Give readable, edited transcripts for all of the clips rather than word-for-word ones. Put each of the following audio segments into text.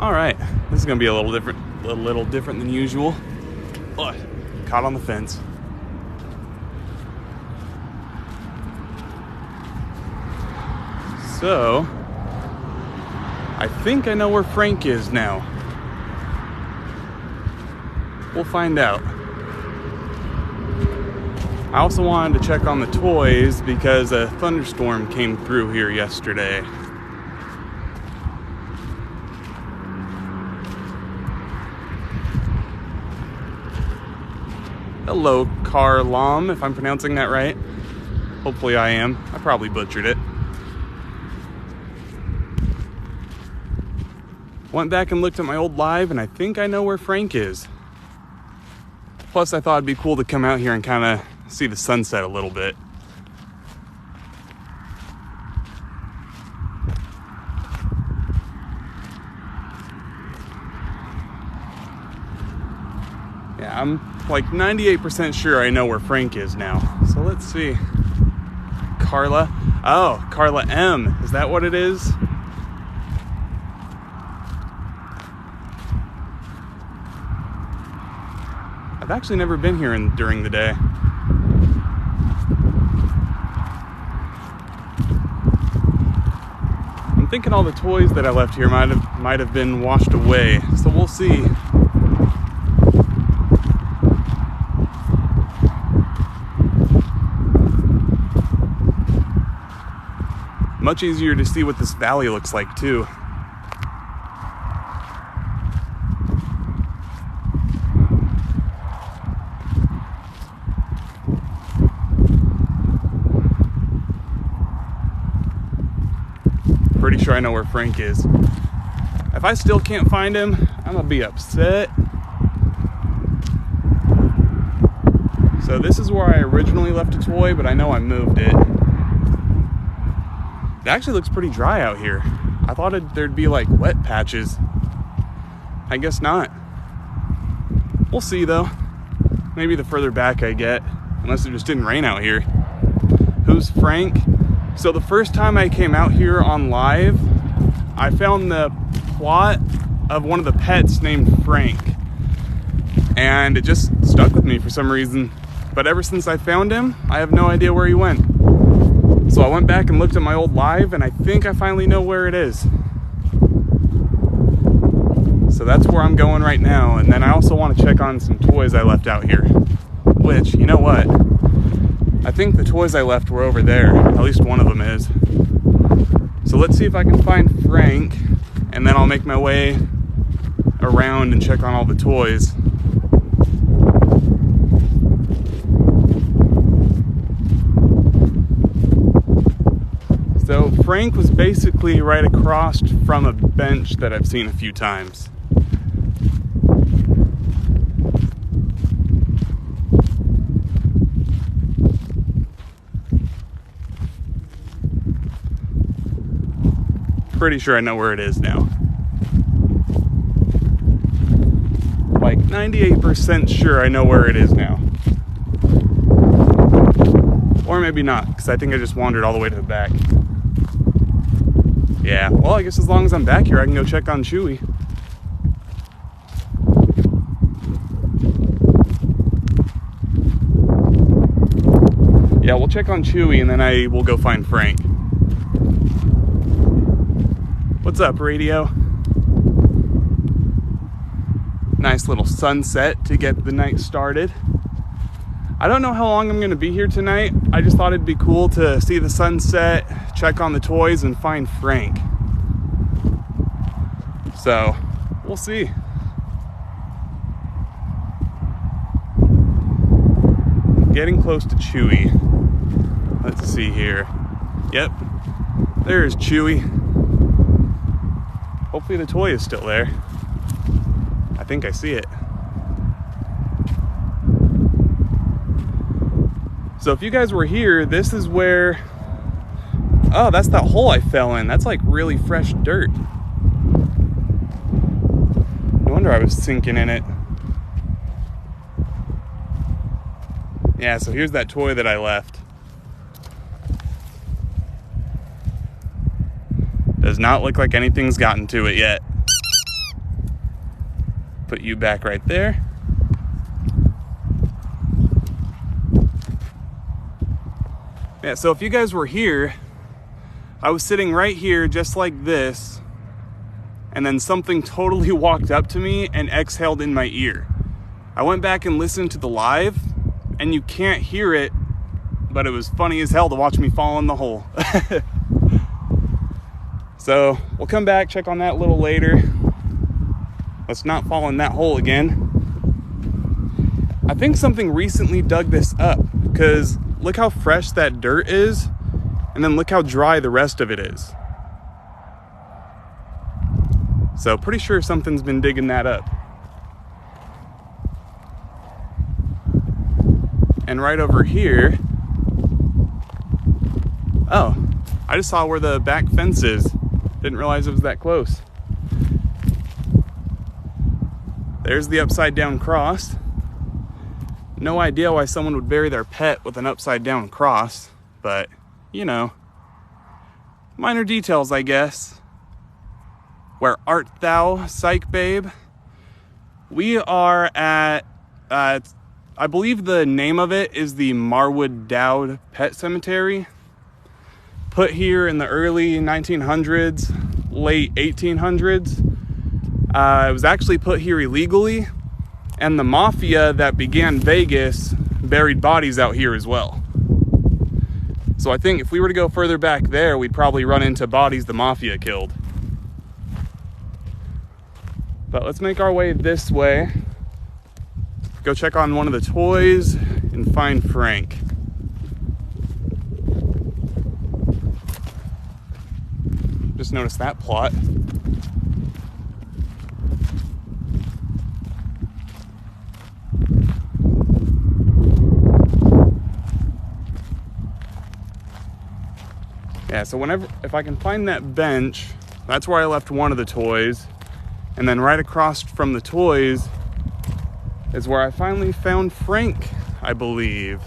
All right, this is gonna be a little different than usual. Oh, caught on the fence. So, I think I know where Frank is now. We'll find out. I also wanted to check on the toys because a thunderstorm came through here yesterday. Hello, Carlam, if I'm pronouncing that right. Hopefully I am. I probably butchered it. Went back and looked at my old live, and I think I know where Frank is. Plus, I thought it'd be cool to come out here and kind of see the sunset a little bit. Yeah, I'm like 98% sure I know where Frank is now. So let's see. Carla. Oh, Carla M. Is that what it is? I've actually never been here during the day. I'm thinking all the toys that I left here might have been washed away, so we'll see. Much easier to see what this valley looks like too. Pretty sure I know where Frank is. If I still can't find him, I'm gonna be upset. So this is where I originally left a toy, but I know I moved it. It actually looks pretty dry out here. I thought there'd be like wet patches. I guess not. We'll see though. Maybe the further back I get, unless it just didn't rain out here. Who's Frank? So the first time I came out here on live, I found the plot of one of the pets named Frank. And it just stuck with me for some reason. But ever since I found him, I have no idea where he went. So I went back and looked at my old live, and I think I finally know where it is. So that's where I'm going right now. And then I also want to check on some toys I left out here. Which, you know what? I think the toys I left were over there. At least one of them is. So let's see if I can find Frank, and then I'll make my way around and check on all the toys. So Frank was basically right across from a bench that I've seen a few times. Pretty sure I know where it is now. Like 98% sure I know where it is now. Or maybe not, because I think I just wandered all the way to the back. Yeah, well, I guess as long as I'm back here, I can go check on Chewy. Yeah, we'll check on Chewy, and then I will go find Frank. What's up, radio? Nice little sunset to get the night started. I don't know how long I'm gonna be here tonight. I just thought it'd be cool to see the sunset, check on the toys, and find Frank. So, we'll see. Getting close to Chewy. Let's see here. Yep, there's Chewy. Hopefully the toy is still there. I think I see it. So if you guys were here, this is where, oh, that's that hole I fell in. That's like really fresh dirt. No wonder I was sinking in it. Yeah, so here's that toy that I left. Does not look like anything's gotten to it yet. Put you back right there. Yeah, so if you guys were here, I was sitting right here just like this, and then something totally walked up to me and exhaled in my ear. I went back and listened to the live, and you can't hear it, but it was funny as hell to watch me fall in the hole. So we'll come back, check on that a little later. Let's not fall in that hole again. I think something recently dug this up, because look how fresh that dirt is, and then look how dry the rest of it is. So pretty sure something's been digging that up. And right over here, oh, I just saw where the back fence is. Didn't realize it was that close. There's the upside down cross. No idea why someone would bury their pet with an upside down cross, but you know, minor details, I guess. Where art thou, psych babe? We are at, I believe the name of it is the Marwood Dowd Pet Cemetery. Put here in the early 1900s, late 1800s. It was actually put here illegally, and the mafia that began Vegas buried bodies out here as well. So I think if we were to go further back there, we'd probably run into bodies the mafia killed. But let's make our way this way. Go check on one of the toys and find Frank. Just noticed that plot. Yeah, so if I can find that bench, that's where I left one of the toys. And then right across from the toys is where I finally found Frank, I believe.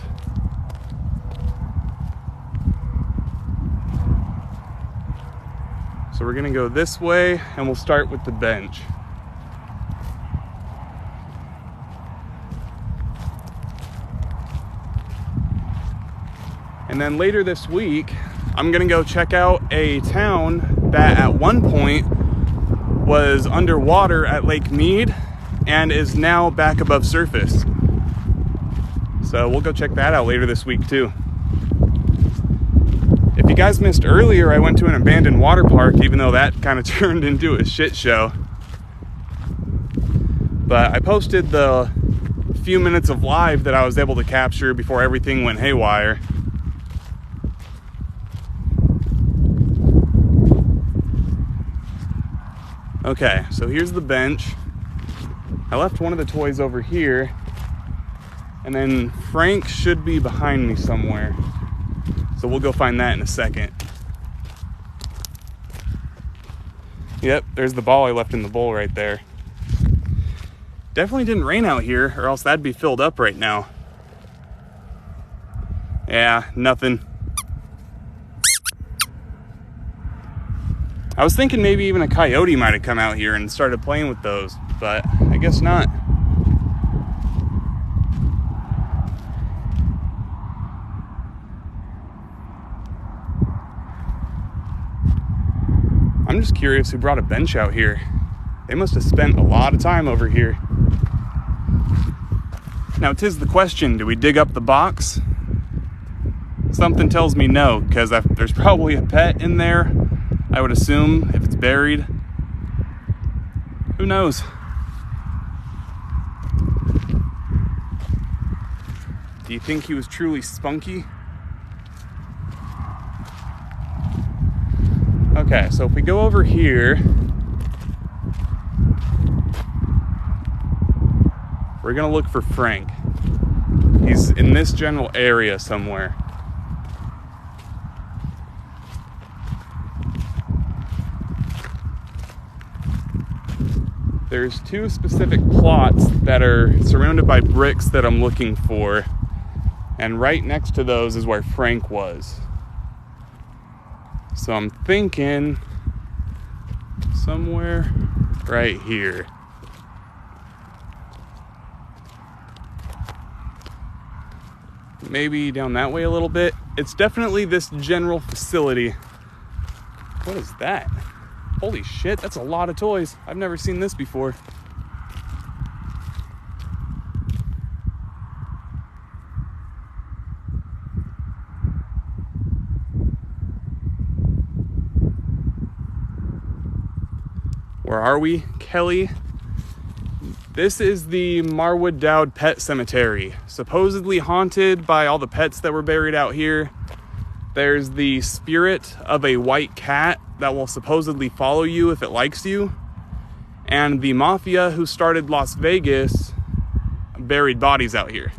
So we're gonna go this way, and we'll start with the bench. And then later this week, I'm gonna go check out a town that at one point was underwater at Lake Mead and is now back above surface. So we'll go check that out later this week too. If you guys missed earlier, I went to an abandoned water park, even though that kind of turned into a shit show. But I posted the few minutes of live that I was able to capture before everything went haywire. Okay, so here's the bench. I left one of the toys over here, and then Frank should be behind me somewhere. So we'll go find that in a second. Yep, there's the ball I left in the bowl right there. Definitely didn't rain out here, or else that'd be filled up right now. Yeah, nothing. I was thinking maybe even a coyote might have come out here and started playing with those, but I guess not. I'm just curious who brought a bench out here. They must have spent a lot of time over here. Now, 'tis the question, do we dig up the box? Something tells me no, because there's probably a pet in there, I would assume, if it's buried. Who knows? Do you think he was truly spunky? Okay, so if we go over here, we're gonna look for Frank. He's in this general area somewhere. There's two specific plots that are surrounded by bricks that I'm looking for, and right next to those is where Frank was. So I'm thinking somewhere right here. maybe down that way a little bit. It's definitely this general facility. What is that? Holy shit, that's a lot of toys. I've never seen this before. Where are we, Kelly? This is the Marwood Dowd Pet Cemetery, supposedly haunted by all the pets that were buried out here. There's the spirit of a white cat that will supposedly follow you if it likes you. And the mafia who started Las Vegas buried bodies out here.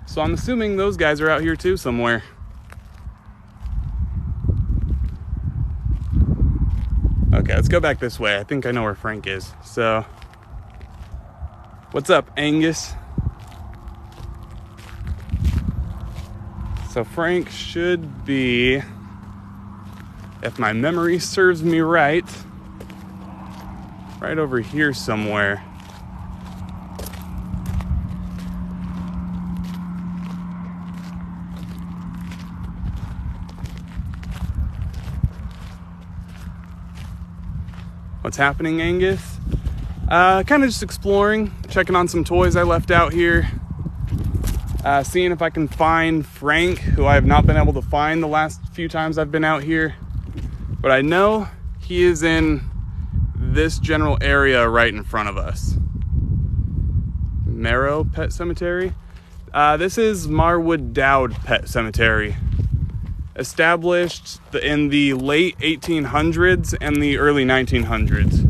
So I'm assuming those guys are out here too somewhere. Okay, let's go back this way. I think I know where Frank is. So, what's up, Angus? So Frank should be, if my memory serves me right over here somewhere. What's happening, Angus? Kind of just exploring, checking on some toys I left out here. Seeing if I can find Frank, who I have not been able to find the last few times I've been out here. But I know he is in this general area right in front of us. Marrow Pet Cemetery. This is Marwood Dowd Pet Cemetery. Established in the late 1800s and the early 1900s.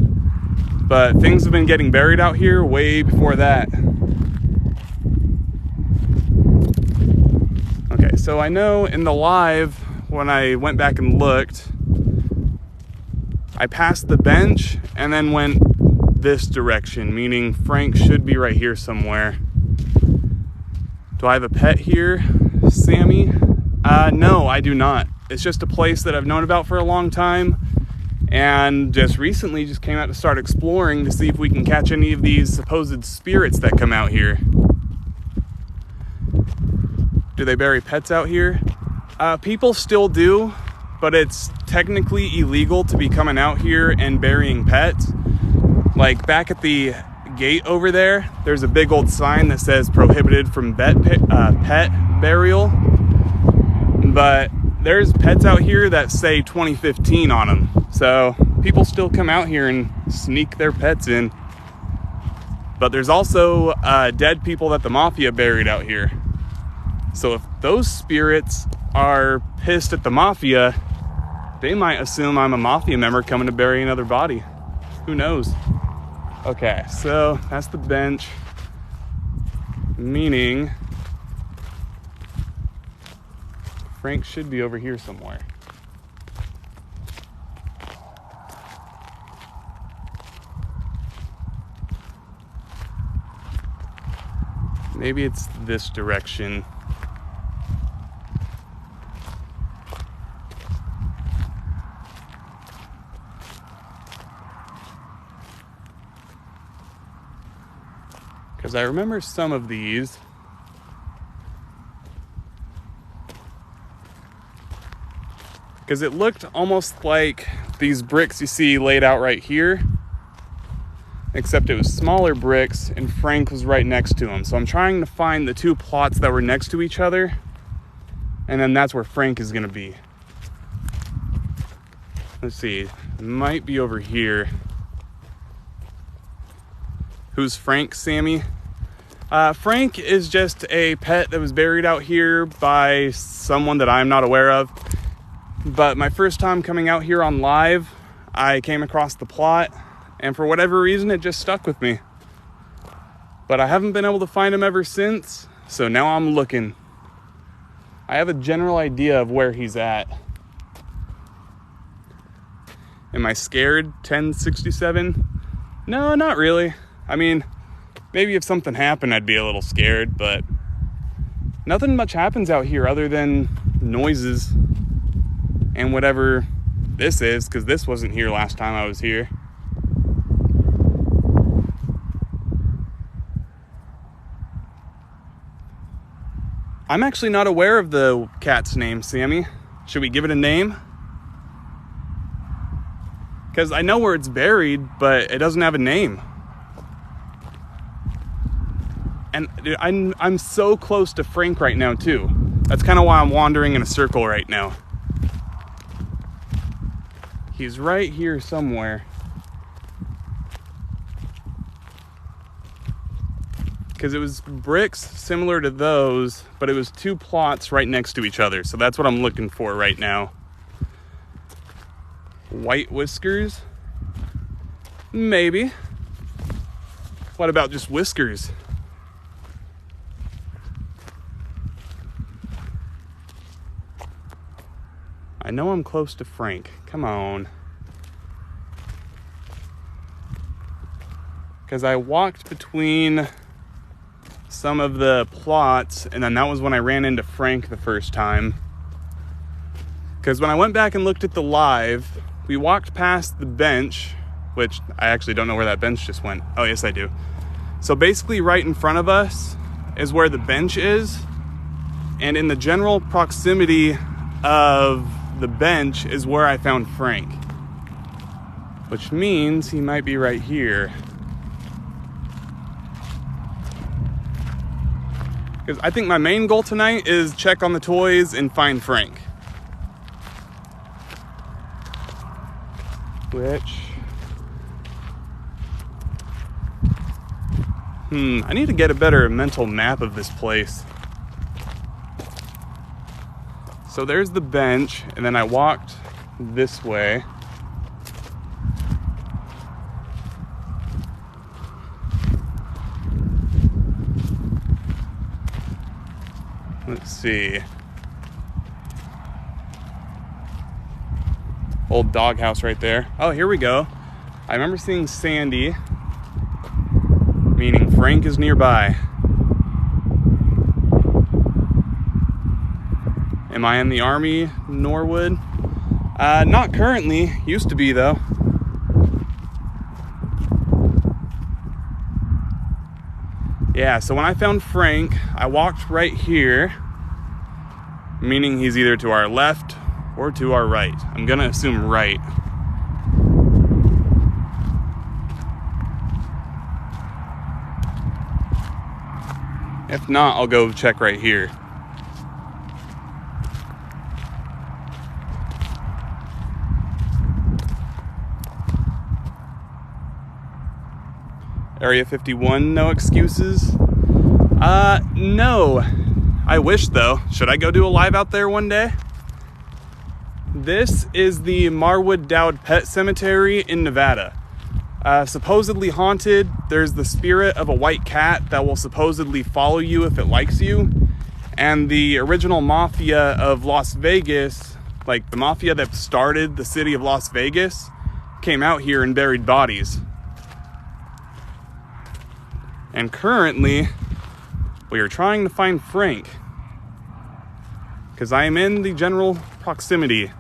But things have been getting buried out here way before that. Okay, so I know in the live, when I went back and looked, I passed the bench and then went this direction, meaning Frank should be right here somewhere. Do I have a pet here, Sammy? No, I do not. It's just a place that I've known about for a long time, and just recently just came out to start exploring to see if we can catch any of these supposed spirits that come out here. Do they bury pets out here? People still do, but it's technically illegal to be coming out here and burying pets. Like back at the gate over there, there's a big old sign that says prohibited from pet burial. But there's pets out here that say 2015 on them. So people still come out here and sneak their pets in. But there's also dead people that the mafia buried out here. So if those spirits are pissed at the mafia, they might assume I'm a mafia member coming to bury another body. Who knows? Okay, so that's the bench. Meaning Frank should be over here somewhere. Maybe it's this direction. Because I remember some of these. Because it looked almost like these bricks you see laid out right here, except it was smaller bricks and Frank was right next to them. So I'm trying to find the two plots that were next to each other, and then that's where Frank is gonna be. Let's see, it might be over here. Who's Frank, Sammy? Frank is just a pet that was buried out here by someone that I'm not aware of. But my first time coming out here on live, I came across the plot, and for whatever reason, it just stuck with me. But I haven't been able to find him ever since, so now I'm looking. I have a general idea of where he's at. Am I scared, 1067? No, not really. I mean, maybe if something happened, I'd be a little scared, but nothing much happens out here other than noises. And whatever this is, because this wasn't here last time I was here. I'm actually not aware of the cat's name, Sammy. Should we give it a name? Because I know where it's buried, but it doesn't have a name. And dude, I'm so close to Frank right now too. That's kind of why I'm wandering in a circle right now. He's right here somewhere. Because it was bricks similar to those, but it was two plots right next to each other. So that's what I'm looking for right now. White whiskers? Maybe. What about just whiskers? I know I'm close to Frank. Come on. Because I walked between some of the plots, and then that was when I ran into Frank the first time. Because when I went back and looked at the live, we walked past the bench, which I actually don't know where that bench just went. Oh, yes, I do. So basically right in front of us is where the bench is, and in the general proximity of the bench is where I found Frank, which means he might be right here. Because I think my main goal tonight is check on the toys and find Frank. Which... I need to get a better mental map of this place. So there's the bench, and then I walked this way. Let's see. Old doghouse right there. Oh, here we go. I remember seeing Sandy, meaning Frank is nearby. Am I in the Army, Norwood? Not currently. Used to be, though. Yeah, so when I found Frank, I walked right here, meaning he's either to our left or to our right. I'm gonna assume right. If not, I'll go check right here. Area 51, no excuses? No. I wish though. Should I go do a live out there one day? This is the Marwood Dowd Pet Cemetery in Nevada. Supposedly haunted. There's the spirit of a white cat that will supposedly follow you if it likes you. And the original mafia of Las Vegas, like the mafia that started the city of Las Vegas, came out here and buried bodies. And currently, we are trying to find Frank, because I am in the general proximity.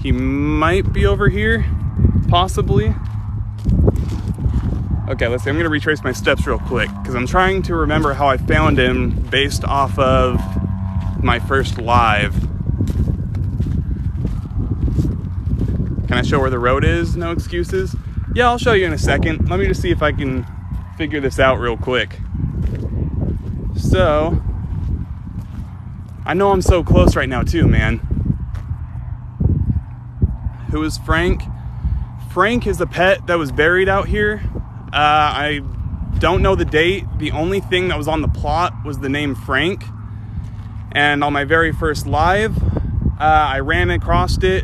He might be over here, possibly. Okay, let's see. I'm gonna retrace my steps real quick, because I'm trying to remember how I found him based off of my first live. Can I show where the road is? No excuses? Yeah, I'll show you in a second. Let me just see if I can figure this out real quick. So, I know I'm so close right now too, man. Who is Frank? Frank is a pet that was buried out here. I don't know the date. The only thing that was on the plot was the name Frank. And on my very first live, I ran across it.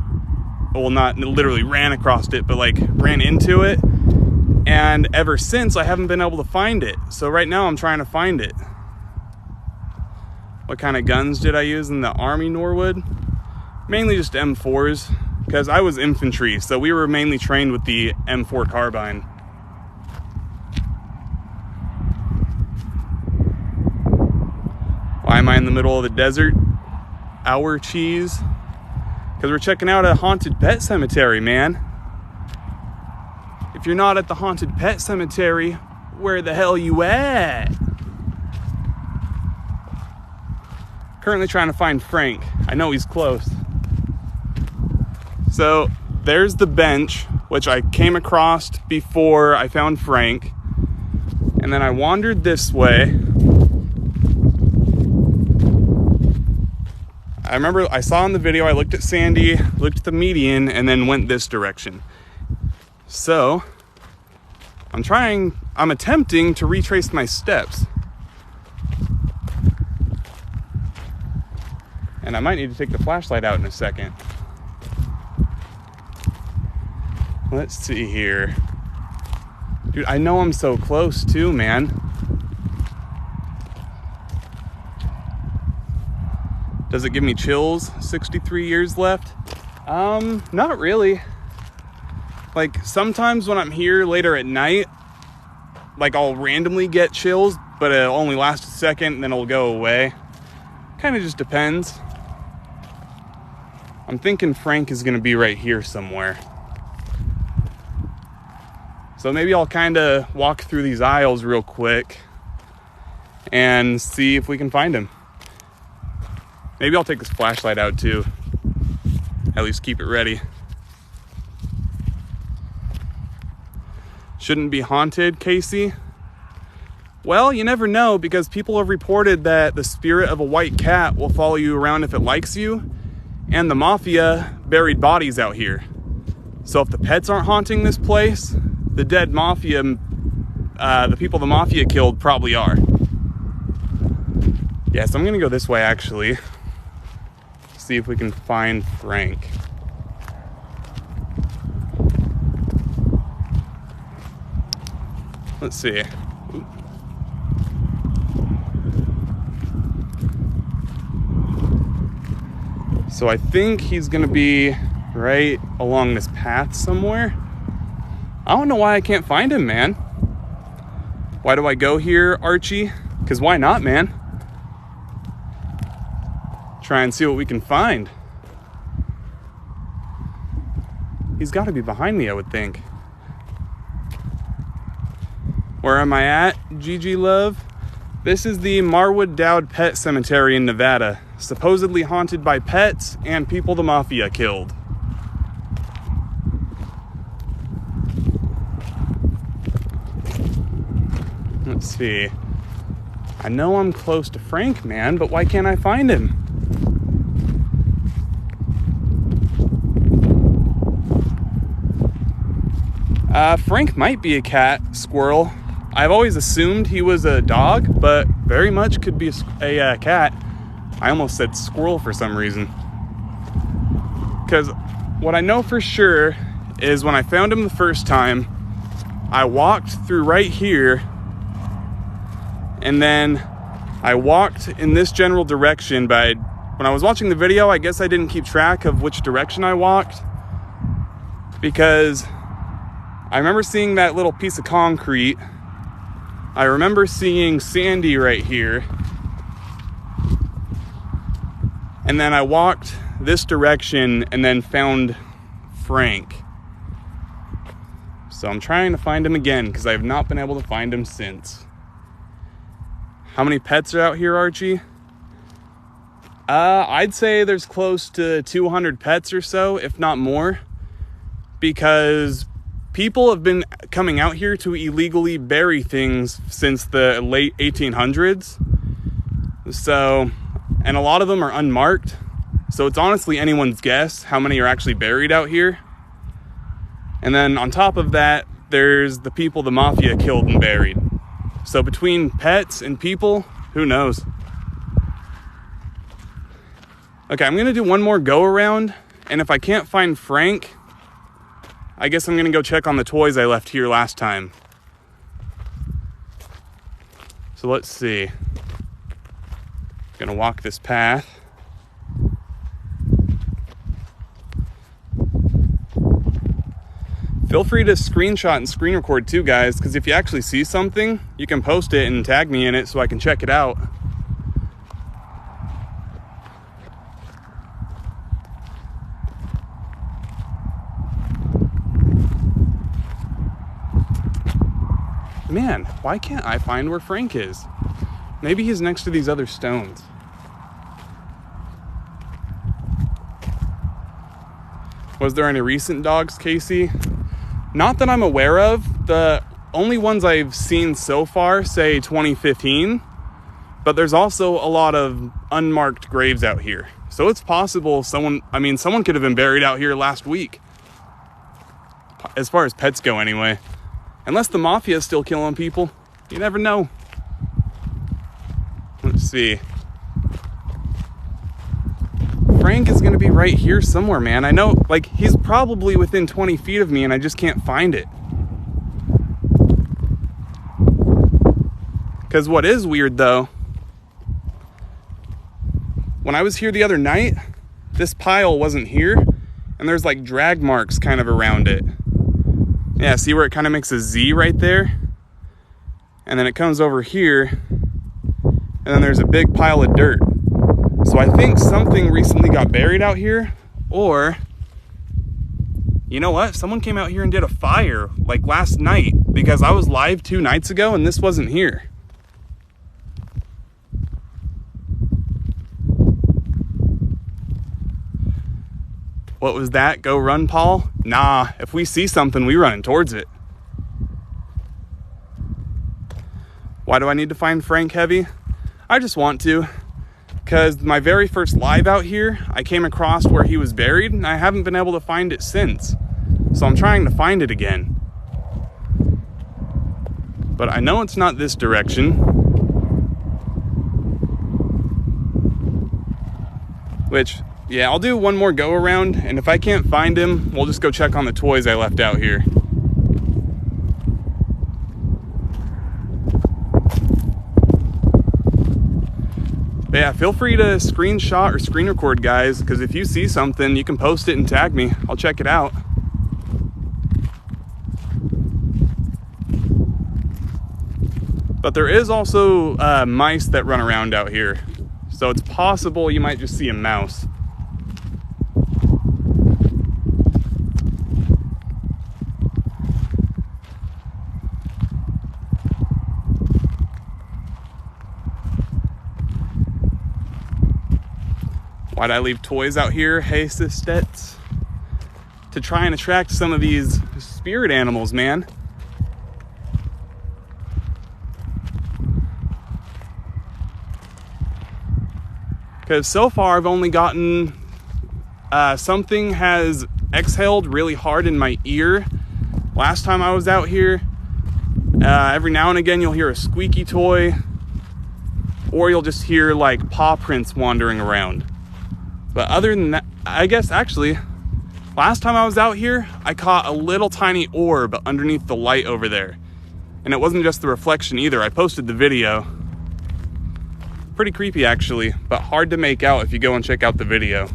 Well, not literally ran across it, but like ran into it. And ever since, I haven't been able to find it. So right now I'm trying to find it. What kind of guns did I use in the Army, Norwood? Mainly just M4s, because I was infantry, so we were mainly trained with the M4 carbine. Why am I in the middle of the desert? Our cheese. Because we're checking out a haunted pet cemetery, man. If you're not at the haunted pet cemetery, Where the hell you at? Currently trying to find Frank. I know he's close. So there's the bench, which I came across before I found Frank. And then I wandered this way. I remember I saw in the video, I looked at Sandy, looked at the median, and then went this direction. So I'm attempting to retrace my steps. And I might need to take the flashlight out in a second. Let's see here. Dude, I know I'm so close too, man. Does it give me chills? 63 years left? Not really. Like, sometimes when I'm here later at night, like, I'll randomly get chills, but it'll only last a second and then it'll go away. Kind of just depends. I'm thinking Frank is gonna be right here somewhere. So maybe I'll kind of walk through these aisles real quick and see if we can find him. Maybe I'll take this flashlight out too. At least keep it ready. Shouldn't be haunted, Casey? Well, you never know, because people have reported that the spirit of a white cat will follow you around if it likes you, and the mafia buried bodies out here. So if the pets aren't haunting this place, the dead mafia, the people the mafia killed probably are. Yeah, so I'm gonna go this way actually. See if we can find Frank. Let's see. So I think he's gonna be right along this path somewhere. I don't know why I can't find him, man. Why do I go here, Archie? Because why not, man? Try and see what we can find. He's got to be behind me, I would think. Where am I at, Gigi love? This is the Marwood Dowd Pet Cemetery in Nevada, supposedly haunted by pets and people the mafia killed. Let's see. I know I'm close to Frank, man, but why can't I find him? Frank might be a cat, squirrel. I've always assumed he was a dog, but very much could be a cat. I almost said squirrel for some reason. Because what I know for sure is when I found him the first time, I walked through right here, and then I walked in this general direction, but when I was watching the video, I guess I didn't keep track of which direction I walked, because I remember seeing that little piece of concrete. I remember seeing Sandy right here. And then I walked this direction and then found Frank. So I'm trying to find him again because I have not been able to find him since. How many pets are out here, Archie? I'd say there's close to 200 pets or so, if not more, because people have been coming out here to illegally bury things since the late 1800s. So, and a lot of them are unmarked. So it's honestly anyone's guess how many are actually buried out here. And then on top of that, there's the people the mafia killed and buried. So between pets and people, who knows? Okay, I'm gonna do one more go around, and if I can't find Frank, I guess I'm gonna go check on the toys I left here last time. So let's see. Gonna walk this path. Feel free to screenshot and screen record too, guys, because if you actually see something, you can post it and tag me in it so I can check it out. Man, why can't I find where Frank is? Maybe he's next to these other stones. Was there any recent dogs, Casey? Not that I'm aware of. The only ones I've seen so far say 2015, but there's also a lot of unmarked graves out here. So it's possible someone could have been buried out here last week. As far as pets go anyway. Unless the mafia is still killing people. You never know. Let's see. Frank is gonna be right here somewhere, man. I know, like, he's probably within 20 feet of me and I just can't find it. Because what is weird though, when I was here the other night, this pile wasn't here and there's like drag marks kind of around it. Yeah, see where it kind of makes a Z right there? And then it comes over here and then there's a big pile of dirt. So I think something recently got buried out here, or you know what? Someone came out here and did a fire like last night, because I was live 2 nights ago and this wasn't here. What was that? Go run, Paul? Nah, if we see something, we running towards it. Why do I need to find Frank Heavy? I just want to. Because my very first live out here, I came across where he was buried and I haven't been able to find it since. So I'm trying to find it again. But I know it's not this direction. Which, yeah, I'll do one more go around, and if I can't find him, we'll just go check on the toys I left out here. But yeah, feel free to screenshot or screen record, guys, because if you see something, you can post it and tag me. I'll check it out. But there is also mice that run around out here. So it's possible you might just see a mouse. Why'd I leave toys out here, hey sistets? To try and attract some of these spirit animals, man. Because so far I've only gotten something has exhaled really hard in my ear. Last time I was out here, every now and again you'll hear a squeaky toy, or you'll just hear like paw prints wandering around. But other than that, I guess actually, last time I was out here, I caught a little tiny orb underneath the light over there. And it wasn't just the reflection either. I posted the video. Pretty creepy actually, but hard to make out if you go and check out the video.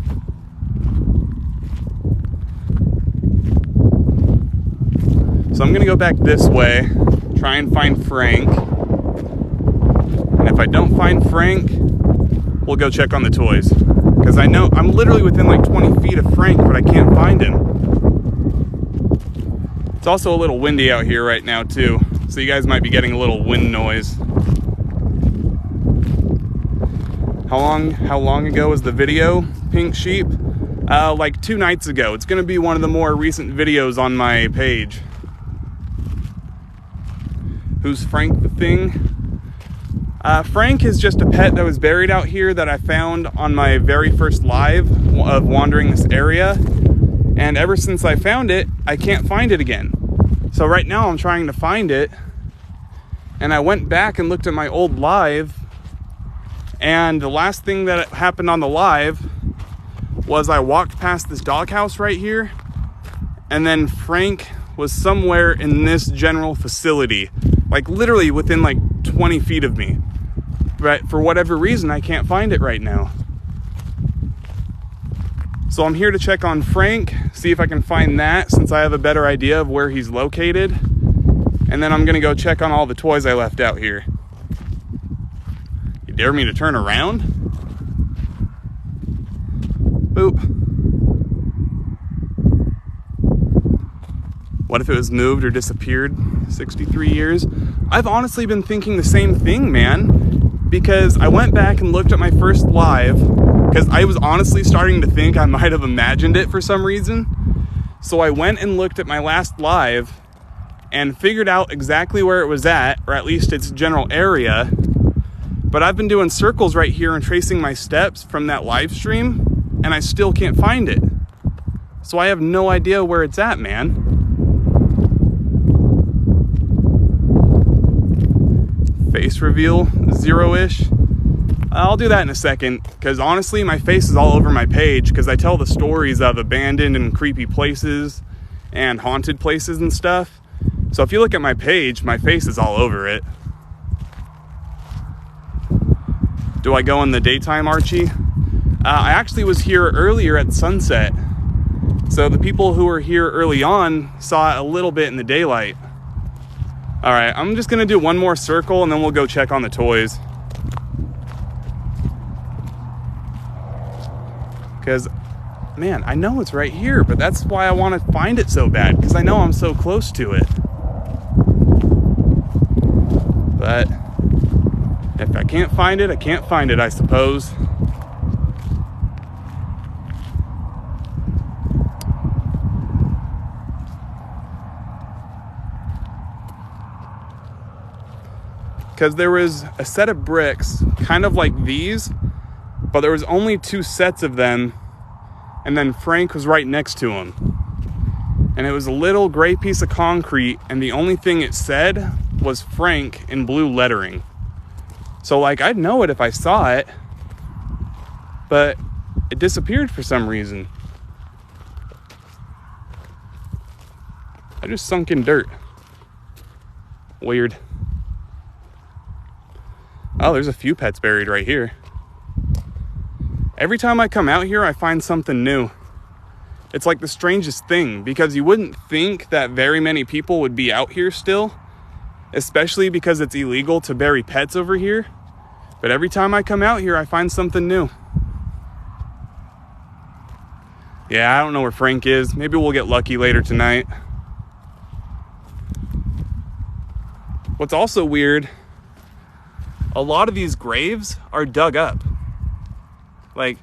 So I'm gonna go back this way, try and find Frank. And if I don't find Frank, we'll go check on the toys. Because I know I'm literally within like 20 feet of Frank, but I can't find him. It's also a little windy out here right now too, so you guys might be getting a little wind noise. How long ago was the video, Pink Sheep? Like 2 nights ago. It's gonna be one of the more recent videos on my page. Who's Frank the Thing? Frank is just a pet that was buried out here that I found on my very first live of wandering this area. And ever since I found it, I can't find it again. So right now I'm trying to find it. And I went back and looked at my old live. And the last thing that happened on the live was I walked past this doghouse right here. And then Frank was somewhere in this general facility. Like literally within like 20 feet of me. But for whatever reason, I can't find it right now. So I'm here to check on Frank, see if I can find that since I have a better idea of where he's located. And then I'm gonna go check on all the toys I left out here. You dare me to turn around? Boop. What if it was moved or disappeared 63 years? I've honestly been thinking the same thing, man, because I went back and looked at my first live, because I was honestly starting to think I might have imagined it for some reason. So I went and looked at my last live and figured out exactly where it was at, or at least its general area. But I've been doing circles right here and tracing my steps from that live stream, and I still can't find it. So I have no idea where it's at, man. Face reveal, 0-ish. I'll do that in a second, because honestly, my face is all over my page, because I tell the stories of abandoned and creepy places and haunted places and stuff. So if you look at my page, my face is all over it. Do I go in the daytime, Archie? I actually was here earlier at sunset. So the people who were here early on saw it a little bit in the daylight. All right, I'm just gonna do one more circle and then we'll go check on the toys. Because, man, I know it's right here, but that's why I want to find it so bad, because I know I'm so close to it. But if I can't find it, I can't find it, I suppose. Because there was a set of bricks, kind of like these, but there was only 2 sets of them, and then Frank was right next to him. And it was a little gray piece of concrete, and the only thing it said was Frank in blue lettering. So like, I'd know it if I saw it, but it disappeared for some reason. I just sunk in dirt. Weird. Oh, there's a few pets buried right here. Every time I come out here, I find something new. It's like the strangest thing, because you wouldn't think that very many people would be out here still, especially because it's illegal to bury pets over here. But every time I come out here, I find something new. Yeah, I don't know where Frank is. Maybe we'll get lucky later tonight. What's also weird, a lot of these graves are dug up. Like,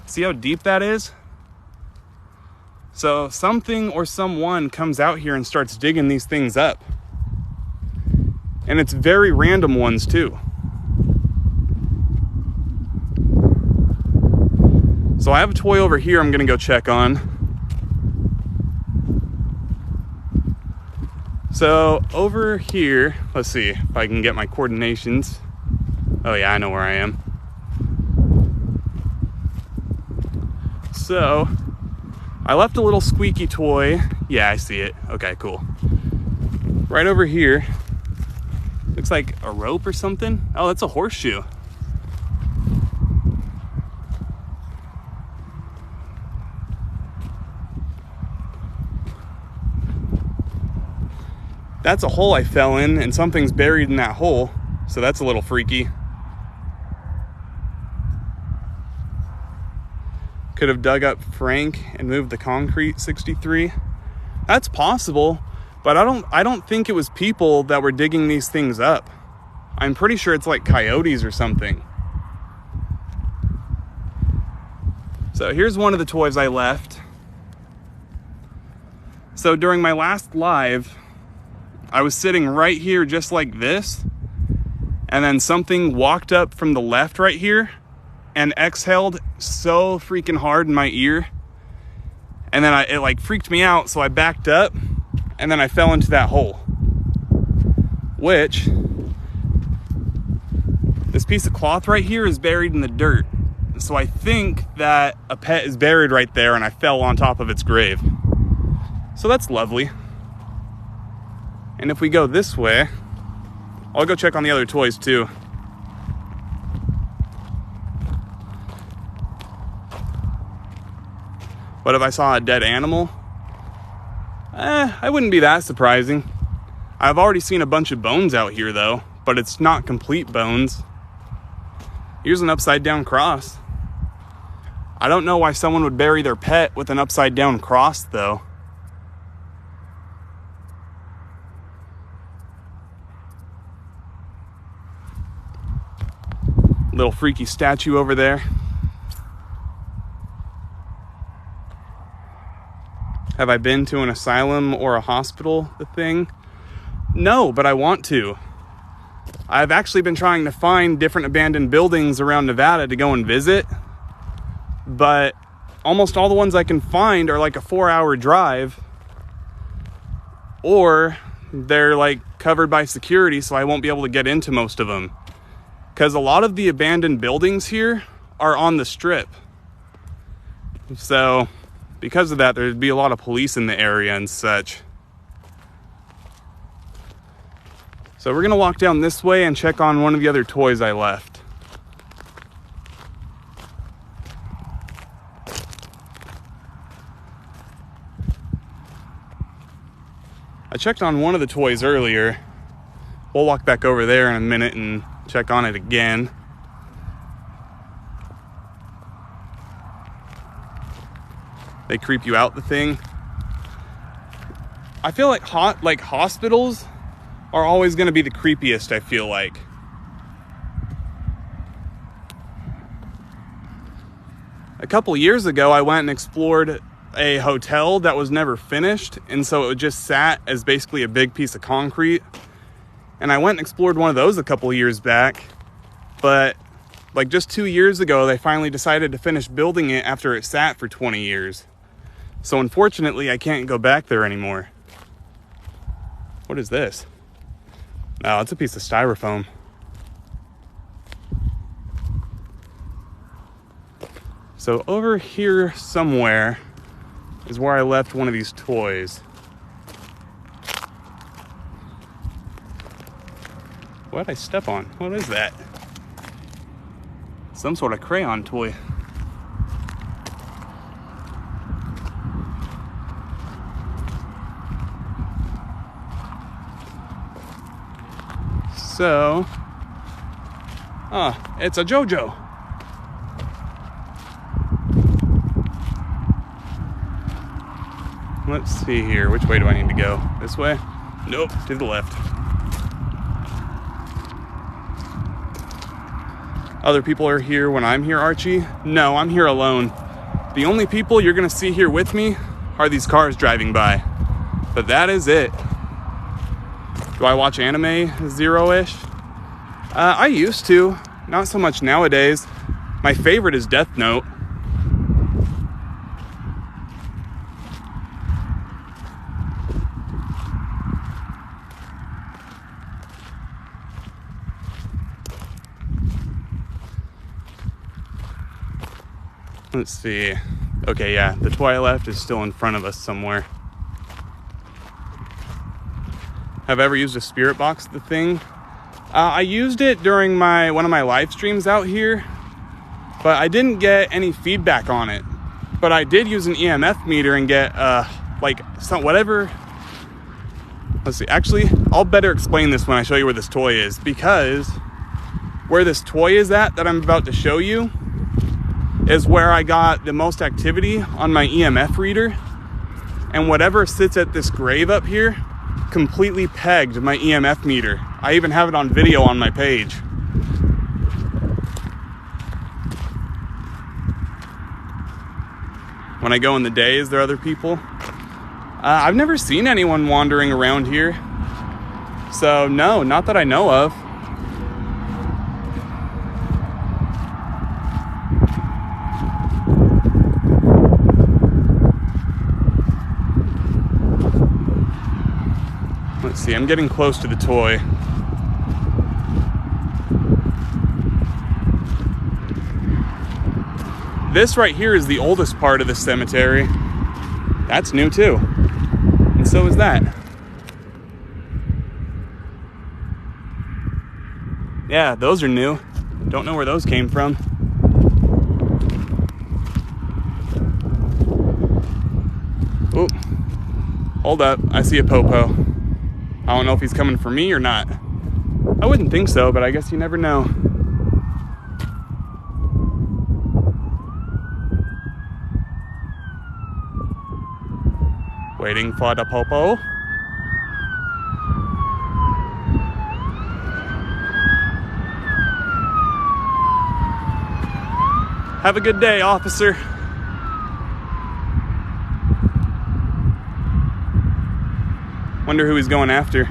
see how deep that is? So something or someone comes out here and starts digging these things up. And it's very random ones too. So I have a toy over here I'm gonna go check on. So over here, let's see if I can get my coordinations. Oh yeah, I know where I am. So I left a little squeaky toy. Yeah, I see it. Okay, cool. Right over here. Looks like a rope or something. Oh, that's a horseshoe. That's a hole I fell in, and something's buried in that hole. So that's a little freaky. Could have dug up Frank and moved the concrete 63. That's possible, but I don't think it was people that were digging these things up. I'm pretty sure it's like coyotes or something. So here's one of the toys I left. So during my last live, I was sitting right here just like this, and then something walked up from the left right here and exhaled so freaking hard in my ear, and then it like freaked me out, so I backed up and then I fell into that hole, which this piece of cloth right here is buried in the dirt. So I think that a pet is buried right there and I fell on top of its grave. So that's lovely. And if we go this way, I'll go check on the other toys too. But if I saw a dead animal, I wouldn't be that surprising. I've already seen a bunch of bones out here though, but it's not complete bones. Here's an upside down cross. I don't know why someone would bury their pet with an upside down cross though. Little freaky statue over there. Have I been to an asylum or a hospital, the thing? No, but I want to. I've actually been trying to find different abandoned buildings around Nevada to go and visit, but almost all the ones I can find are like a 4-hour drive, or they're like covered by security, so I won't be able to get into most of them. Because a lot of the abandoned buildings here are on the strip. So because of that, there'd be a lot of police in the area and such. So we're gonna walk down this way and check on one of the other toys I left. I checked on one of the toys earlier. We'll walk back over there in a minute and check on it again. They creep you out, the thing. I feel like hospitals are always going to be the creepiest, I feel like. A couple years ago, I went and explored a hotel that was never finished, and so it just sat as basically a big piece of concrete. And I went and explored one of those a couple years back, but like just 2 years ago, they finally decided to finish building it after it sat for 20 years. So unfortunately, I can't go back there anymore. What is this? Oh, it's a piece of styrofoam. So over here somewhere is where I left one of these toys. What did I step on? What is that? Some sort of crayon toy. So, it's a JoJo. Let's see here. Which way do I need to go? This way? Nope, to the left. Other people are here when I'm here, Archie? No, I'm here alone. The only people you're gonna see here with me are these cars driving by. But that is it. Do I watch anime zero-ish? I used to, not so much nowadays. My favorite is Death Note. Let's see. Okay, yeah, the toy I left is still in front of us somewhere. Have I ever used a spirit box, the thing? I used it during one of my live streams out here, but I didn't get any feedback on it. But I did use an EMF meter and get whatever. Let's see. Actually, I'll better explain this when I show you where this toy is, because where this toy is at that I'm about to show you is where I got the most activity on my EMF reader, and whatever sits at this grave up here completely pegged my EMF meter. I even have it on video on my page. When I go in the day, is there other people? I've never seen anyone wandering around here. So no, not that I know of. Let's see, I'm getting close to the toy. This right here is the oldest part of the cemetery. That's new too. And so is that. Yeah, those are new. Don't know where those came from. Oh, hold up, I see a popo. I don't know if he's coming for me or not. I wouldn't think so, but I guess you never know. Waiting for the popo. Have a good day, officer. Wonder who he's going after.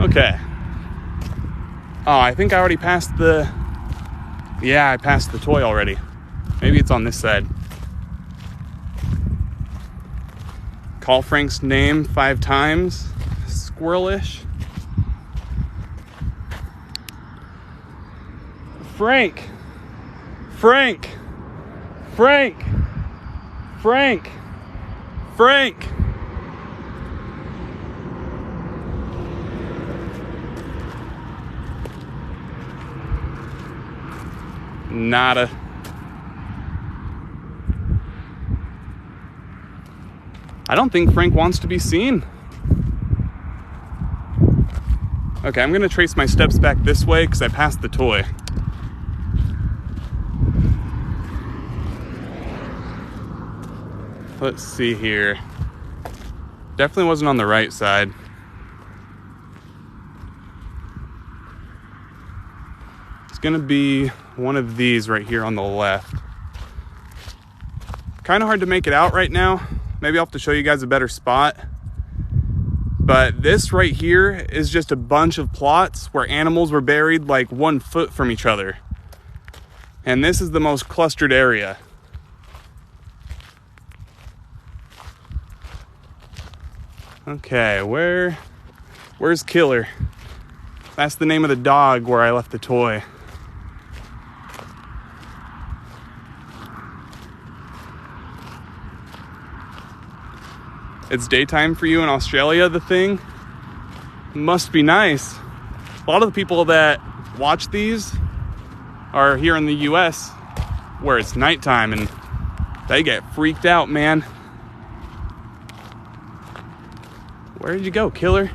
Okay. Oh, I think I already passed the... Yeah, I passed the toy already. Maybe it's on this side. Call Frank's name 5 times. Squirrelish. Frank. Frank. Frank. Frank. Frank. Nada. I don't think Frank wants to be seen. Okay, I'm gonna trace my steps back this way because I passed the toy. Let's see here. Definitely wasn't on the right side. It's gonna be one of these right here on the left. Kind of hard to make it out right now. Maybe I'll have to show you guys a better spot. But this right here is just a bunch of plots where animals were buried like 1 foot from each other. And this is the most clustered area. Okay, where's Killer? That's the name of the dog where I left the toy. It's daytime for you in Australia, the thing? Must be nice. A lot of the people that watch these are here in the US where it's nighttime and they get freaked out, man. Where did you go, Killer?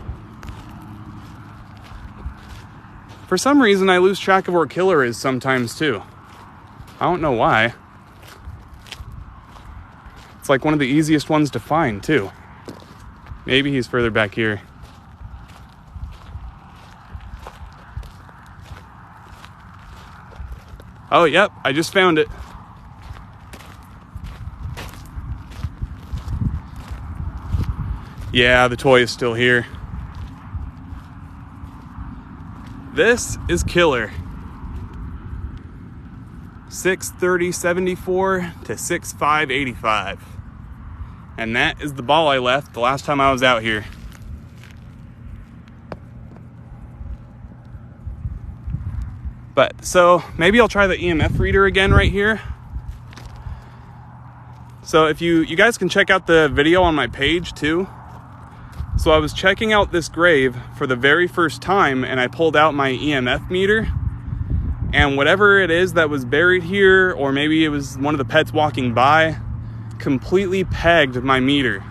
For some reason, I lose track of where Killer is sometimes too. I don't know why. It's like one of the easiest ones to find too. Maybe he's further back here. Oh, yep, I just found it. Yeah, the toy is still here. This is Killer. 6:30:74 to 6:5:85. And that is the ball I left the last time I was out here. But so maybe I'll try the EMF reader again right here. So if you guys can check out the video on my page too. So I was checking out this grave for the very first time and I pulled out my EMF meter, and whatever it is that was buried here, or maybe it was one of the pets walking by, completely pegged my meter.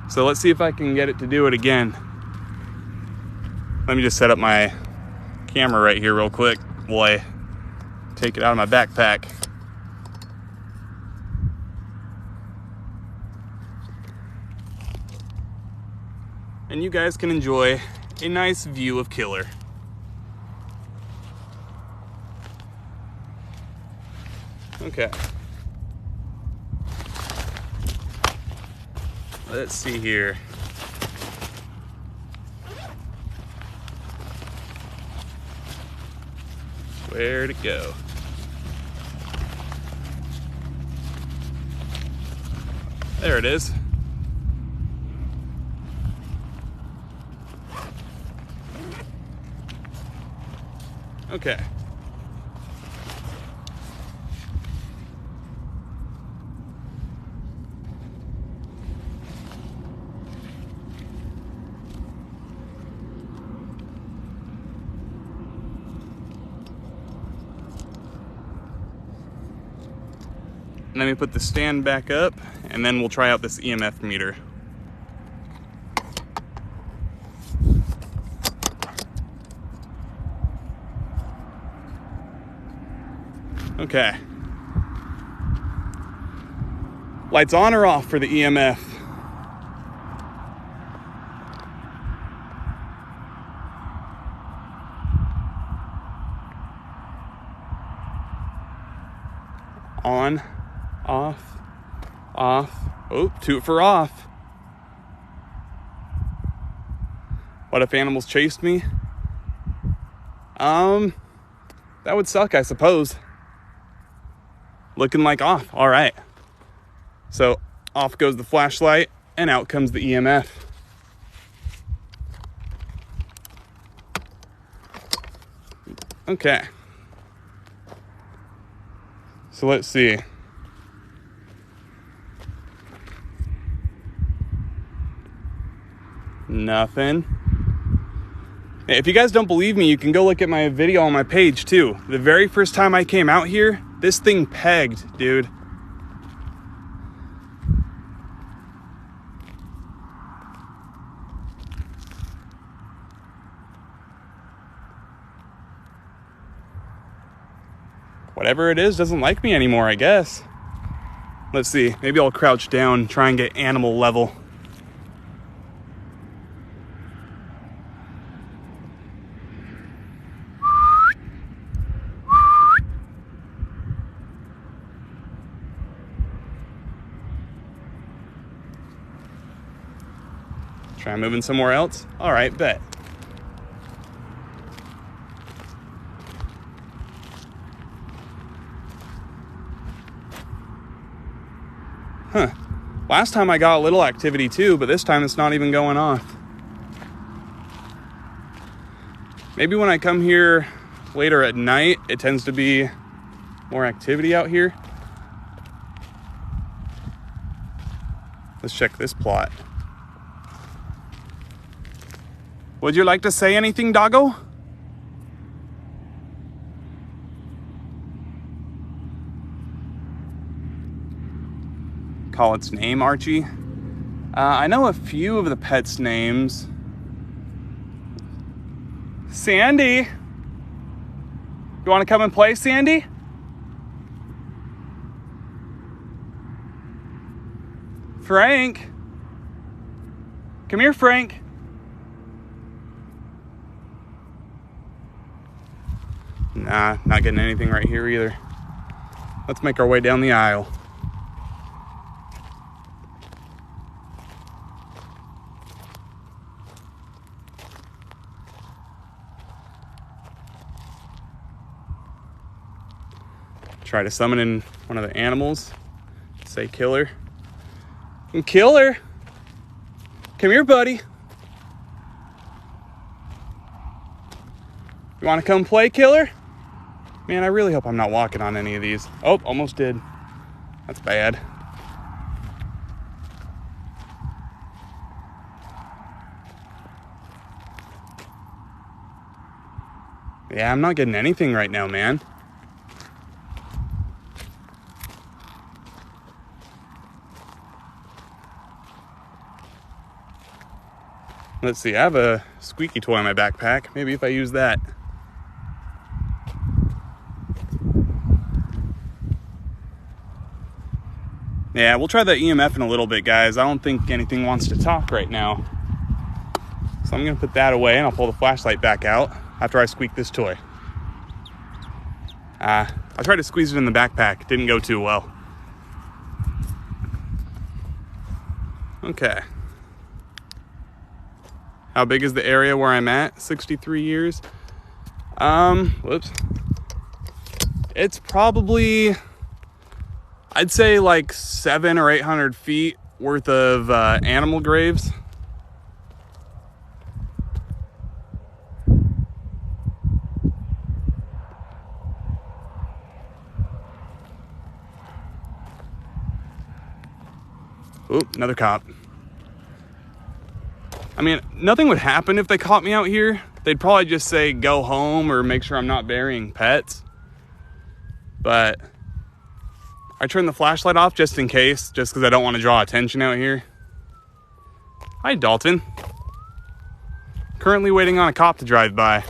So let's see if I can get it to do it again. Let me just set up my camera right here real quick while I take it out of my backpack. And you guys can enjoy a nice view of Killer. Okay. Let's see here. Where'd it go? There it is. Okay. Let me put the stand back up and then we'll try out this EMF meter. Okay. Lights on or off for the EMF? On, off, off. Oh, toot for off. What if animals chased me? That would suck, I suppose. Looking like off. All right. So off goes the flashlight and out comes the EMF. Okay. So let's see. Nothing. If you guys don't believe me, you can go look at my video on my page too. The very first time I came out here, this thing pegged, dude. Whatever it is doesn't like me anymore, I guess. Let's see. Maybe I'll crouch down, try and get animal level. Try moving somewhere else. All right, bet. Huh. Last time I got a little activity too, but this time it's not even going off. Maybe when I come here later at night, it tends to be more activity out here. Let's check this plot. Would you like to say anything, doggo? Call its name, Archie. I know a few of the pets' names. Sandy. You want to come and play, Sandy? Frank. Come here, Frank. Nah, not getting anything right here either. Let's make our way down the aisle. Try to summon in one of the animals. Say killer. Killer! Come here, buddy. You want to come play, killer? Man, I really hope I'm not walking on any of these. Oh, almost did. That's bad. Yeah, I'm not getting anything right now, man. Let's see, I have a squeaky toy in my backpack. Maybe if I use that. Yeah, we'll try the EMF in a little bit, guys. I don't think anything wants to talk right now. So I'm gonna put that away and I'll pull the flashlight back out after I squeak this toy. I tried to squeeze it in the backpack. Didn't go too well. Okay. How big is the area where I'm at? 63 years. Whoops. It's probably, I'd say like 700 or 800 feet worth of animal graves. Oop, another cop. I mean, nothing would happen if they caught me out here. They'd probably just say, go home or make sure I'm not burying pets. But I turned the flashlight off just in case, just because I don't want to draw attention out here. Hi, Dalton. Currently waiting on a cop to drive by.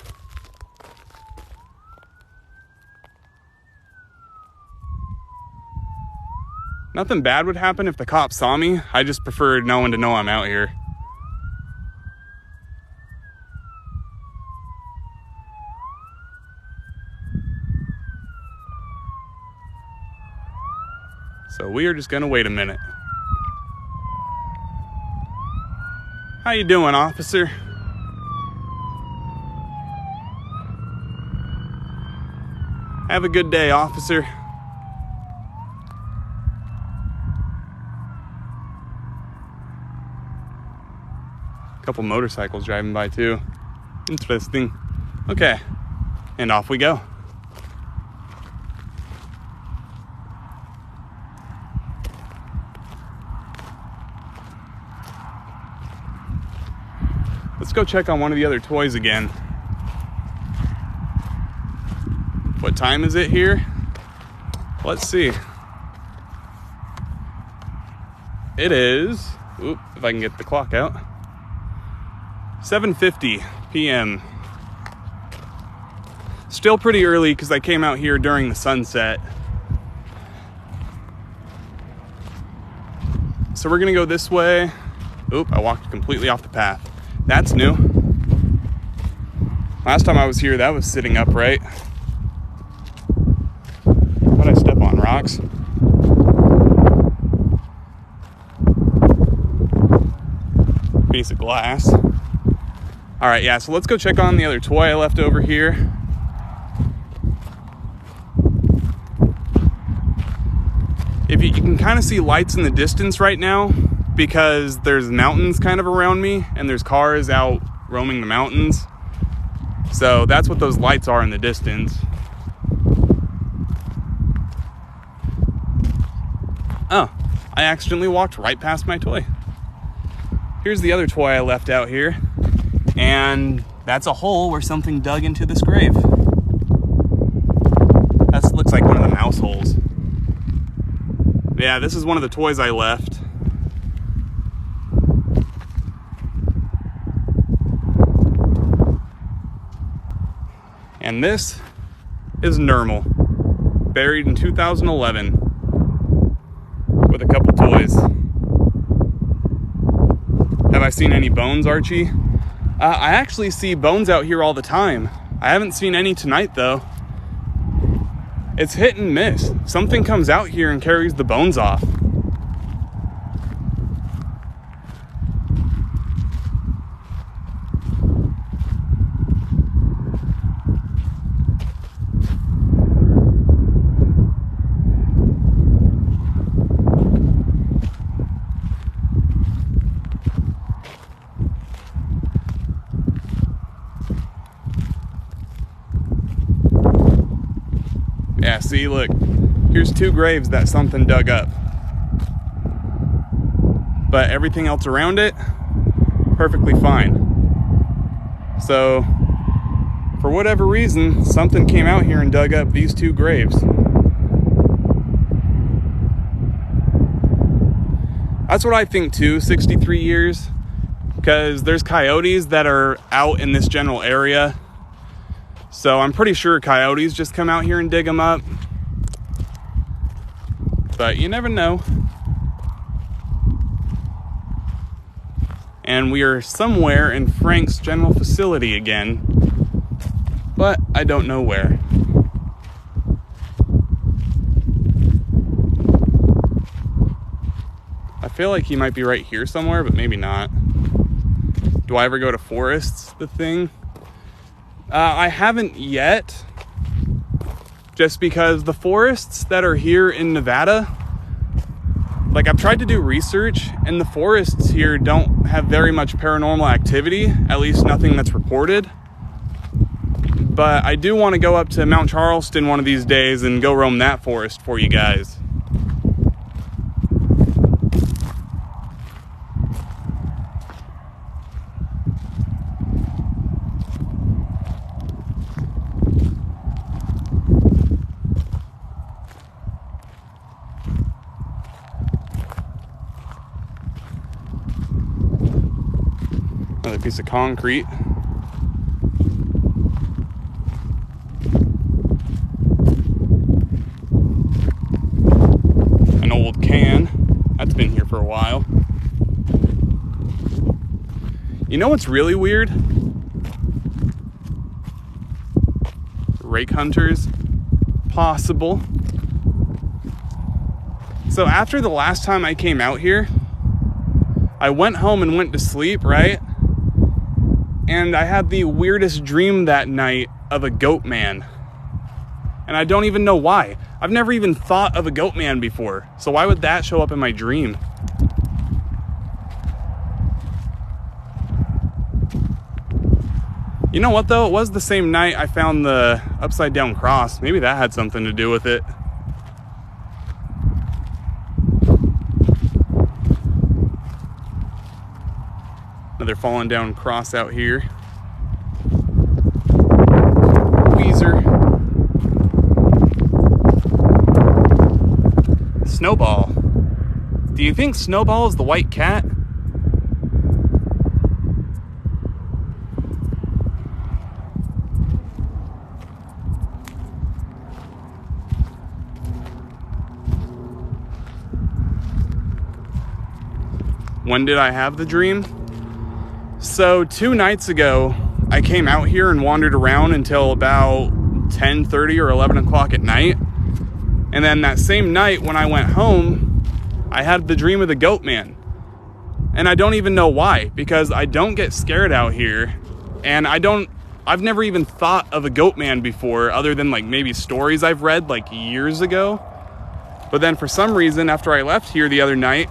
Nothing bad would happen if the cop saw me. I just prefer no one to know I'm out here. So we are just gonna wait a minute. How you doing, officer? Have a good day, officer. Couple motorcycles driving by too. Interesting. Okay, and off we go. Let's go check on one of the other toys again. What time is it here? Let's see. It is, if I can get the clock out, 7:50 p.m. Still pretty early because I came out here during the sunset. So we're gonna go this way. I walked completely off the path. That's new. Last time I was here, that was sitting upright. How'd I step on rocks? Piece of glass. All right, yeah, so let's go check on the other toy I left over here. If you can kind of see lights in the distance right now because there's mountains kind of around me and there's cars out roaming the mountains. So that's what those lights are in the distance. Oh, I accidentally walked right past my toy. Here's the other toy I left out here. And that's a hole where something dug into this grave. That looks like one of the mouse holes. Yeah, this is one of the toys I left. And this is Nermal, buried in 2011 with a couple toys. Have I seen any bones, Archie? I actually see bones out here all the time. I haven't seen any tonight though. It's hit and miss. Something comes out here and carries the bones off. Yeah, see, look, here's two graves that something dug up. But everything else around it, perfectly fine. So, for whatever reason, something came out here and dug up these two graves. That's what I think too, 63 years. Because there's coyotes that are out in this general area. So I'm pretty sure coyotes just come out here and dig them up. But you never know. And we are somewhere in Frank's general facility again. But I don't know where. I feel like he might be right here somewhere, but maybe not. Do I ever go to Forests, the thing? I haven't yet, just because the forests that are here in Nevada, like I've tried to do research and the forests here don't have very much paranormal activity, at least nothing that's reported. But I do want to go up to Mount Charleston one of these days and go roam that forest for you guys. Another piece of concrete. An old can. That's been here for a while. You know what's really weird? Rake hunters. Possible. So after the last time I came out here, I went home and went to sleep, right? And I had the weirdest dream that night of a goat man. And I don't even know why. I've never even thought of a goat man before. So why would that show up in my dream? You know what though? It was the same night I found the upside down cross. Maybe that had something to do with it. Another fallen down cross out here. Weezer. Snowball. Do you think Snowball is the white cat? When did I have the dream? So 2 nights ago, I came out here and wandered around until about 10:30 or 11 o'clock at night. And then that same night when I went home, I had the dream of the goat man. And I don't even know why, because I don't get scared out here. And I've never even thought of a goat man before, other than like maybe stories I've read like years ago. But then for some reason, after I left here the other night,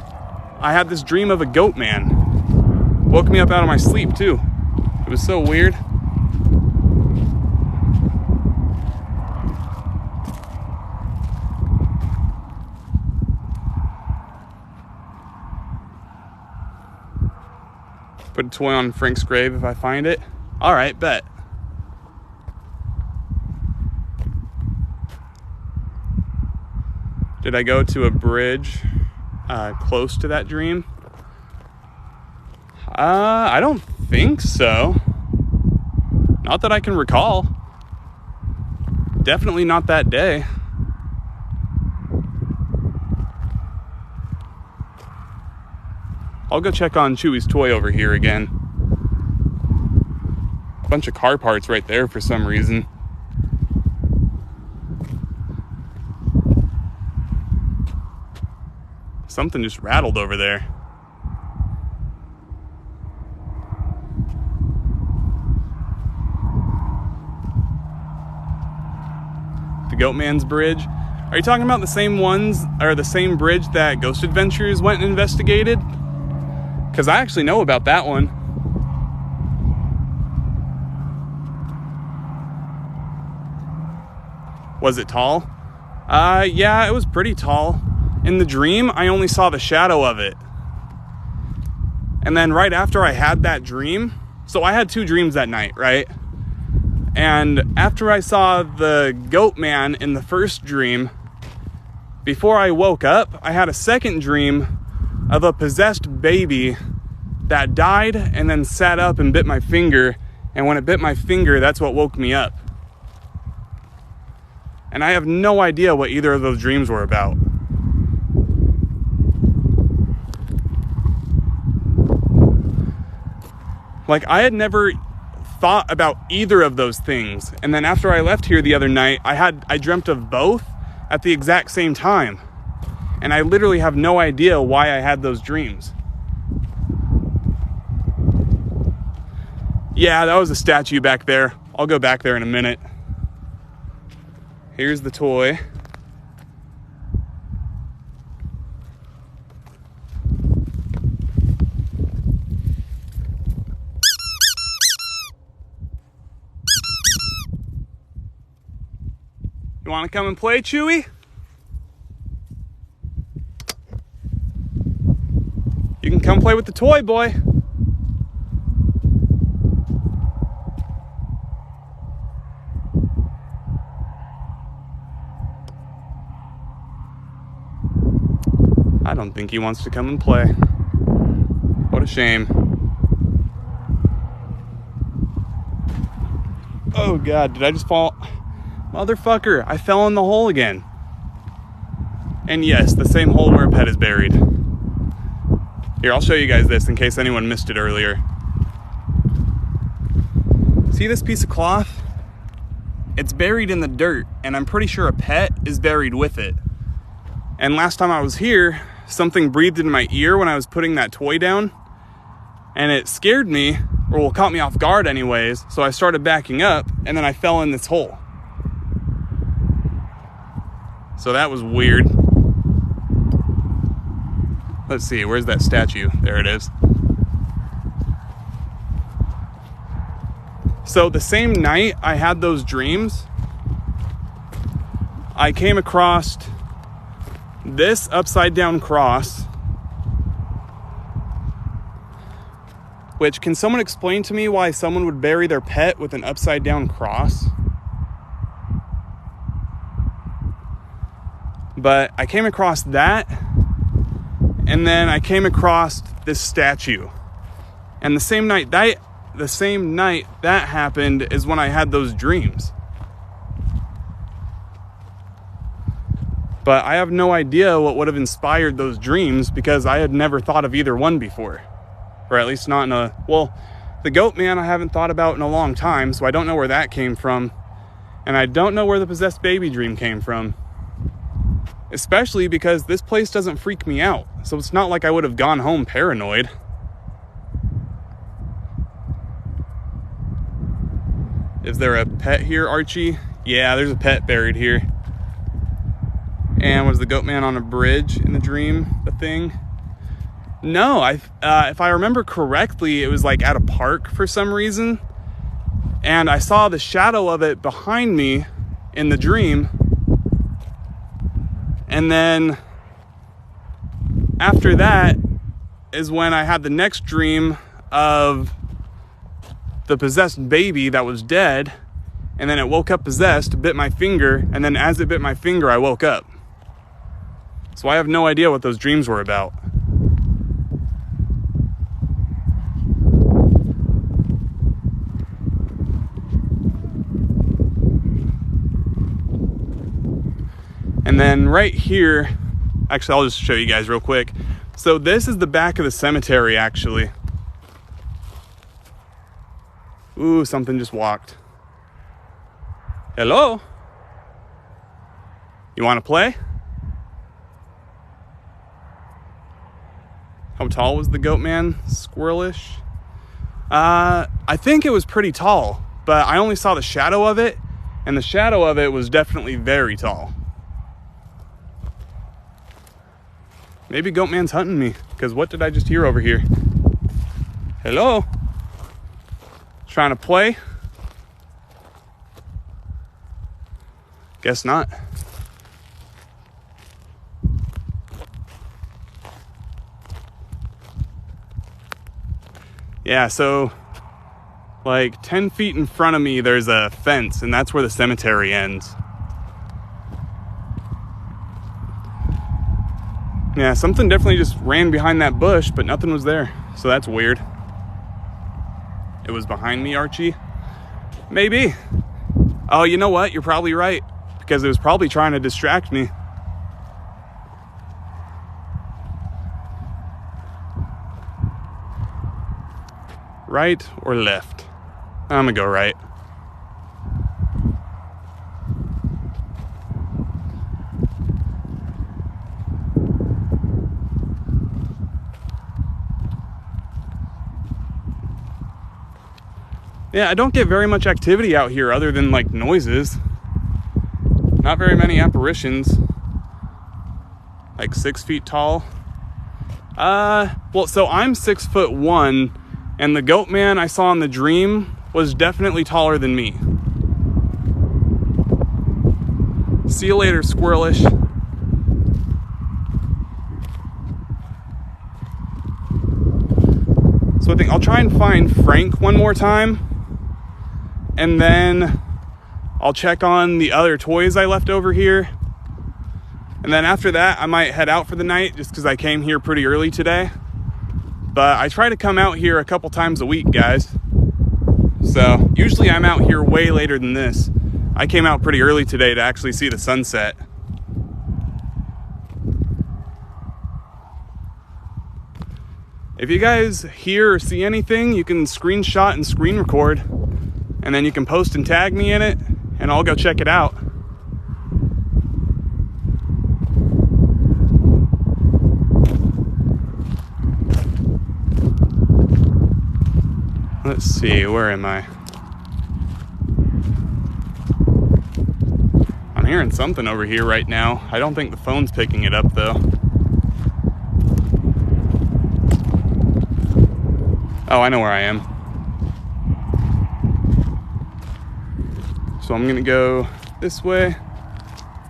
I had this dream of a goat man. Woke me up out of my sleep too. It was so weird. Put a toy on Frank's grave if I find it. All right, bet. Did I go to a bridge close to that dream? I don't think so. Not that I can recall. Definitely not that day. I'll go check on Chewy's toy over here again. A bunch of car parts right there for some reason. Something just rattled over there. The Goatman's Bridge. Are you talking about the same ones, or the same bridge that Ghost Adventures went and investigated? Because I actually know about that one. Was it tall? Yeah, it was pretty tall. In the dream, I only saw the shadow of it. And then right after I had that dream, so I had 2 dreams that night, right? And after I saw the goat man in the first dream, before I woke up, I had a second dream of a possessed baby that died and then sat up and bit my finger. And when it bit my finger, that's what woke me up. And I have no idea what either of those dreams were about. Like, I had never thought about either of those things. And then after I left here the other night, I dreamt of both at the exact same time. And I literally have no idea why I had those dreams. Yeah, that was a statue back there. I'll go back there in a minute. Here's the toy. You want to come and play, Chewy? You can come play with the toy, boy. I don't think he wants to come and play. What a shame. Oh God, did I just fall? Motherfucker, I fell in the hole again. And yes, the same hole where a pet is buried. Here, I'll show you guys this in case anyone missed it earlier. See this piece of cloth? It's buried in the dirt, and I'm pretty sure a pet is buried with it. And last time I was here, something breathed in my ear when I was putting that toy down, and it scared me, or well, caught me off guard anyways. So I started backing up, and then I fell in this hole. So that was weird. Let's see, where's that statue? There it is. So the same night I had those dreams, I came across this upside down cross, which, can someone explain to me why someone would bury their pet with an upside down cross? But I came across that, and then I came across this statue. And the same night that happened is when I had those dreams. But I have no idea what would have inspired those dreams, because I had never thought of either one before. Or at least not in a, well, the goat man I haven't thought about in a long time, so I don't know where that came from. And I don't know where the possessed baby dream came from. Especially because this place doesn't freak me out. So it's not like I would have gone home paranoid. Is there a pet here, Archie? Yeah, there's a pet buried here. And was the goat man on a bridge in the dream, the thing? No, if I remember correctly, it was like at a park for some reason. And I saw the shadow of it behind me in the dream. And then after that is when I had the next dream of the possessed baby that was dead. And then it woke up possessed, bit my finger. And then as it bit my finger, I woke up. So I have no idea what those dreams were about. And then right here, actually, I'll just show you guys real quick. So this is the back of the cemetery, actually. Ooh, something just walked. Hello? You want to play? How tall was the goat man? Squirrelish? I think it was pretty tall, but I only saw the shadow of it, and the shadow of it was definitely very tall. Maybe goat man's hunting me, because what did I just hear over here? Hello? Trying to play? Guess not. Yeah, so like 10 feet in front of me, there's a fence, and that's where the cemetery ends. Yeah, something definitely just ran behind that bush, but nothing was there. So that's weird. It was behind me, Archie? Maybe. Oh, you know what? You're probably right, because it was probably trying to distract me. Right or left? I'm gonna go right. Yeah, I don't get very much activity out here other than like noises. Not very many apparitions. Like 6 feet tall. Well, so I'm 6'1", and the goat man I saw in the dream was definitely taller than me. See you later, squirrelish. So I think I'll try and find Frank one more time, and then I'll check on the other toys I left over here. And then after that, I might head out for the night, just because I came here pretty early today. But I try to come out here a couple times a week, guys. So usually I'm out here way later than this. I came out pretty early today to actually see the sunset. If you guys hear or see anything, you can screenshot and screen record, and then you can post and tag me in it, and I'll go check it out. Let's see, where am I? I'm hearing something over here right now. I don't think the phone's picking it up though. Oh, I know where I am. So I'm gonna go this way.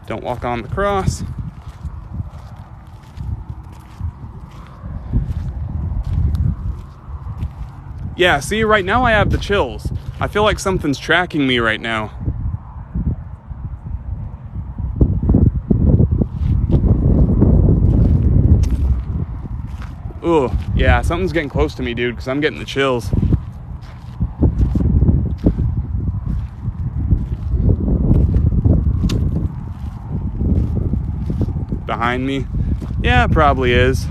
Don't walk on the cross. Yeah, see, right now I have the chills. I feel like something's tracking me right now. Ooh, yeah, something's getting close to me, dude, because I'm getting the chills. Behind me? Yeah, it probably is.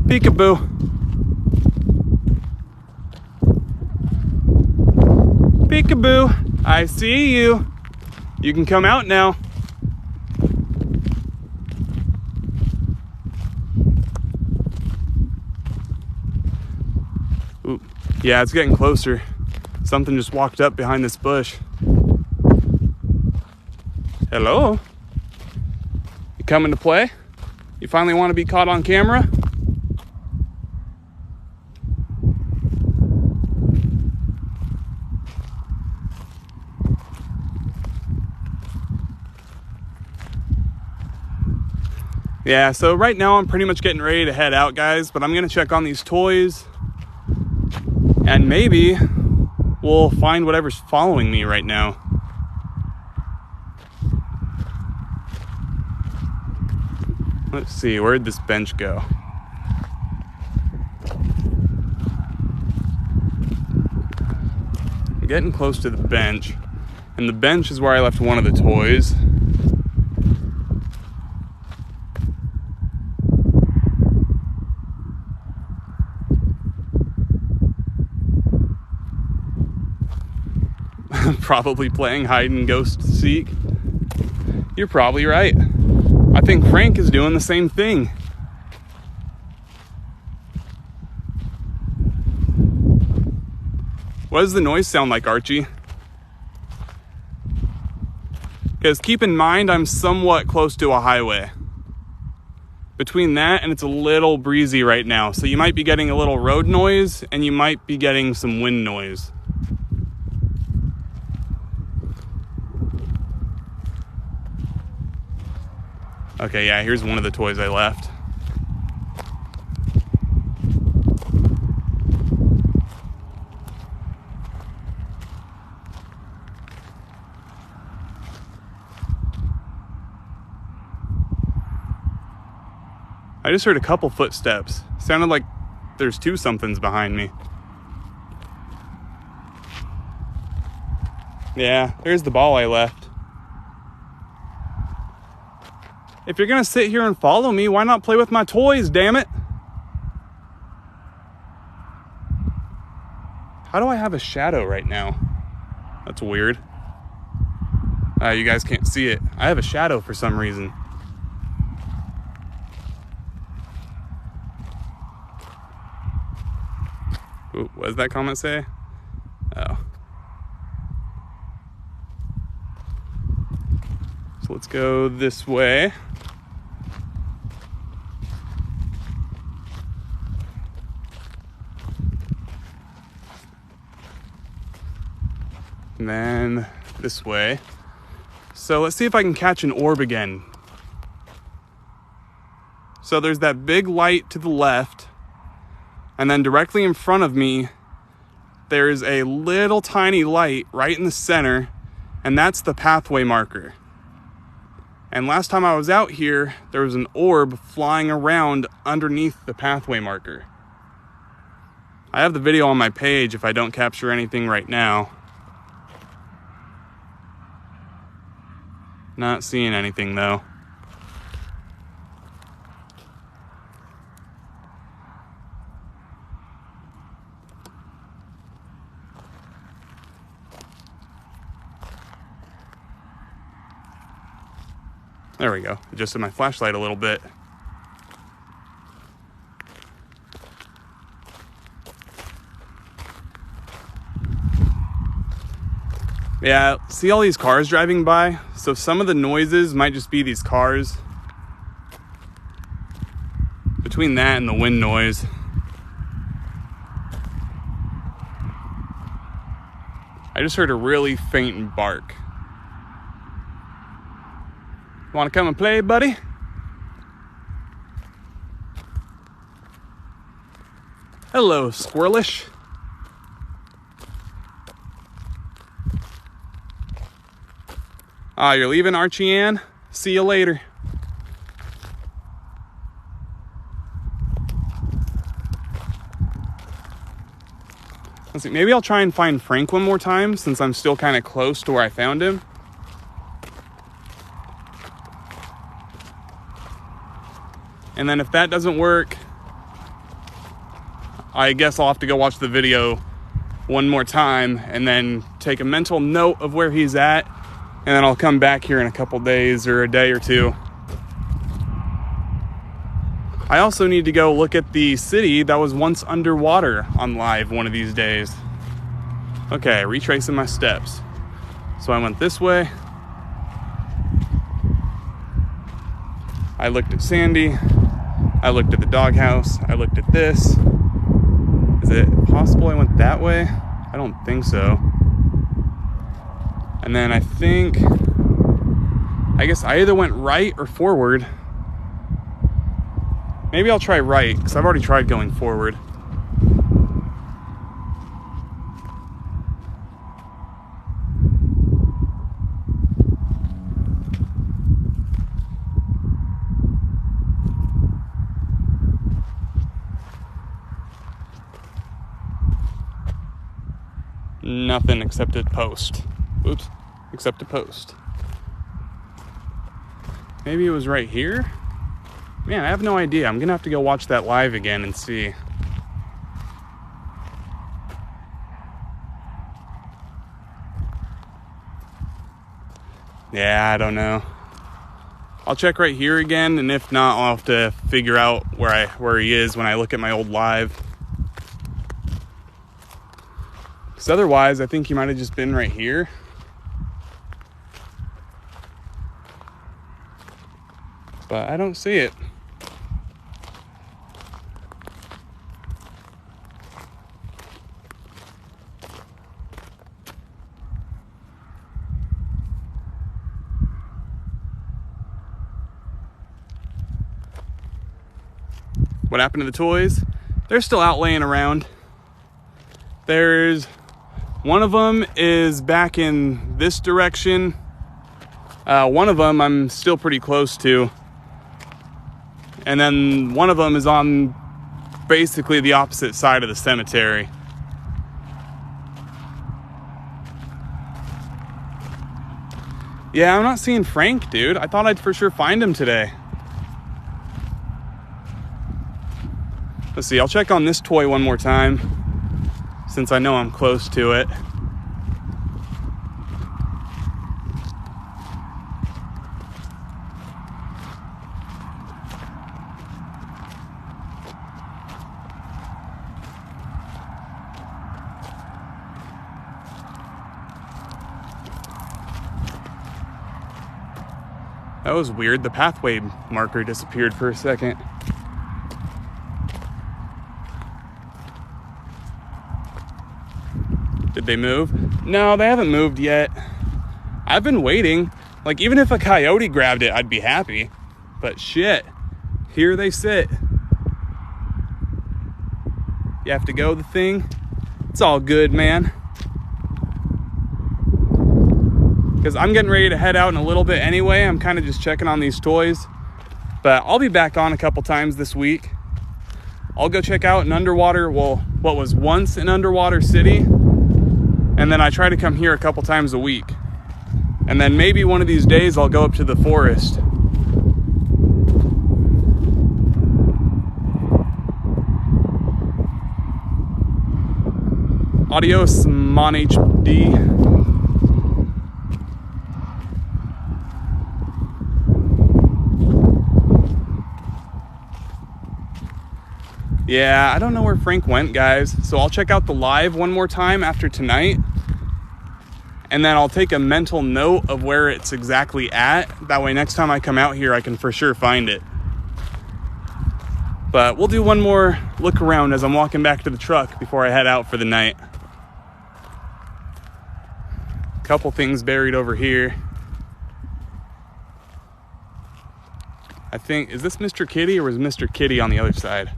Peekaboo. Peekaboo, I see you. You can come out now. Ooh, yeah, it's getting closer. Something just walked up behind this bush. Hello? You coming to play? You finally want to be caught on camera? Yeah, so right now I'm pretty much getting ready to head out, guys, but I'm gonna check on these toys and maybe we'll find whatever's following me right now. Let's see, where'd this bench go? I'm getting close to the bench, and the bench is where I left one of the toys. Probably playing hide and ghost seek. You're probably right. I think Frank is doing the same thing. What does the noise sound like, Archie? Because keep in mind, I'm somewhat close to a highway. Between that and it's a little breezy right now, so you might be getting a little road noise and you might be getting some wind noise. Okay, yeah, here's one of the toys I left. I just heard a couple footsteps. Sounded like there's two somethings behind me. Yeah, there's the ball I left. If you're gonna sit here and follow me, why not play with my toys, damn it? How do I have a shadow right now? That's weird. You guys can't see it. I have a shadow for some reason. Ooh, what does that comment say? Oh. So let's go this way. And then this way. So let's see if I can catch an orb again. So there's that big light to the left, and then directly in front of me, there's a little tiny light right in the center, and that's the pathway marker. And last time I was out here, there was an orb flying around underneath the pathway marker. I have the video on my page if I don't capture anything right now. Not seeing anything though. There we go. Adjusted my flashlight a little bit. Yeah, see all these cars driving by? So some of the noises might just be these cars. Between that and the wind noise. I just heard a really faint bark. Want to come and play, buddy? Hello, squirrelish. Ah, you're leaving, Archie Ann? See you later. Let's see, maybe I'll try and find Frank one more time since I'm still kind of close to where I found him. And then if that doesn't work, I guess I'll have to go watch the video one more time and then take a mental note of where he's at. And then I'll come back here in a couple days or a day or two. I also need to go look at the city that was once underwater on live one of these days. Okay, retracing my steps. So I went this way. I looked at Sandy. I looked at the doghouse. I looked at this. Is it possible I went that way? I don't think so. And then I guess I either went right or forward. Maybe I'll try right, because I've already tried going forward. Nothing except a post. Oops, except a post. Maybe it was right here? Man, I have no idea. I'm gonna have to go watch that live again and see. Yeah, I don't know. I'll check right here again, and if not, I'll have to figure out where he is when I look at my old live. Because otherwise, I think he might have just been right here. But I don't see it. What happened to the toys? They're still out laying around. There's one of them is back in this direction. One of them I'm still pretty close to. And then one of them is on basically the opposite side of the cemetery. Yeah, I'm not seeing Frank, dude. I thought I'd for sure find him today. Let's see, I'll check on this toy one more time, since I know I'm close to it. That was weird. The pathway marker disappeared for a second. Did they move? No, they haven't moved yet. I've been waiting. Like, even if a coyote grabbed it, I'd be happy. But shit, here they sit. You have to go the thing. It's all good, man. Because I'm getting ready to head out in a little bit anyway. I'm kind of just checking on these toys. But I'll be back on a couple times this week. I'll go check out an underwater, well, what was once an underwater city. And then I try to come here a couple times a week. And then maybe one of these days I'll go up to the forest. Adios, Mon HD. Yeah, I don't know where Frank went, guys. So I'll check out the live one more time after tonight. and then I'll take a mental note of where it's exactly at. That way next time I come out here, I can for sure find it. But we'll do one more look around as I'm walking back to the truck before I head out for the night. Couple things buried over here. I think, is this Mr. Kitty or was Mr. Kitty on the other side?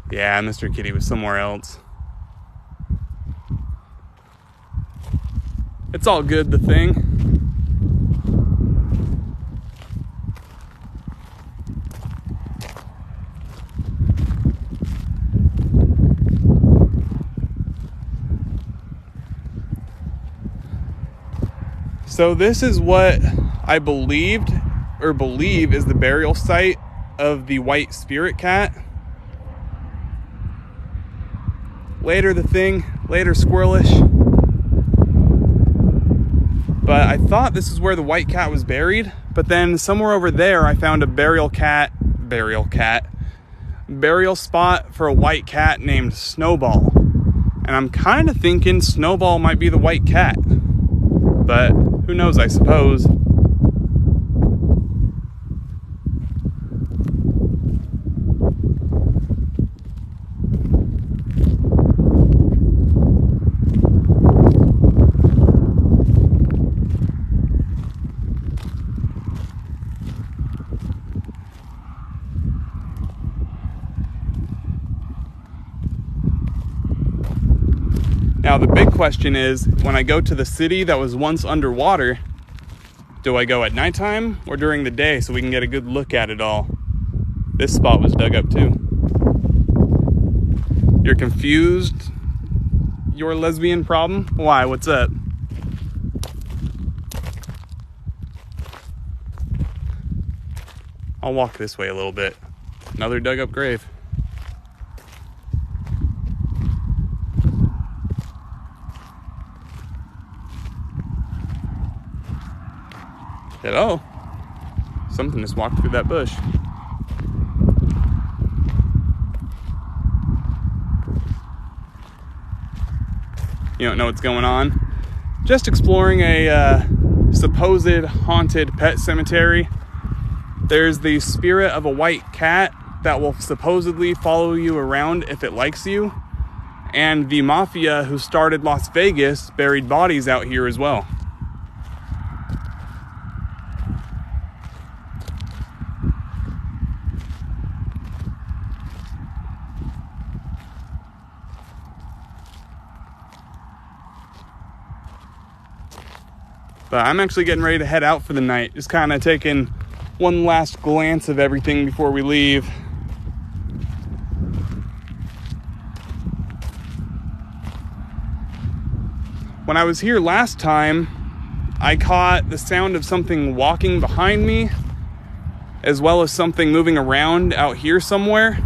Yeah, Mr. Kitty was somewhere else. It's all good, the thing. So this is what I believe is the burial site of the white spirit cat. Later the thing, later Squirrelish. But I thought this is where the white cat was buried, but then somewhere over there I found a burial spot for a white cat named Snowball. And I'm kind of thinking Snowball might be the white cat. But who knows, I suppose. Now the big question is, when I go to the city that was once underwater, do I go at nighttime or during the day so we can get a good look at it all? This spot was dug up too. You're confused? Your lesbian problem? Why? What's up? I'll walk this way a little bit. Another dug up grave. Hello? Something just walked through that bush. You don't know what's going on? Just exploring a supposed haunted pet cemetery. There's the spirit of a white cat that will supposedly follow you around if it likes you. And the mafia who started Las Vegas buried bodies out here as well. But I'm actually getting ready to head out for the night. Just kind of taking one last glance of everything before we leave. When I was here last time, I caught the sound of something walking behind me, as well as something moving around out here somewhere.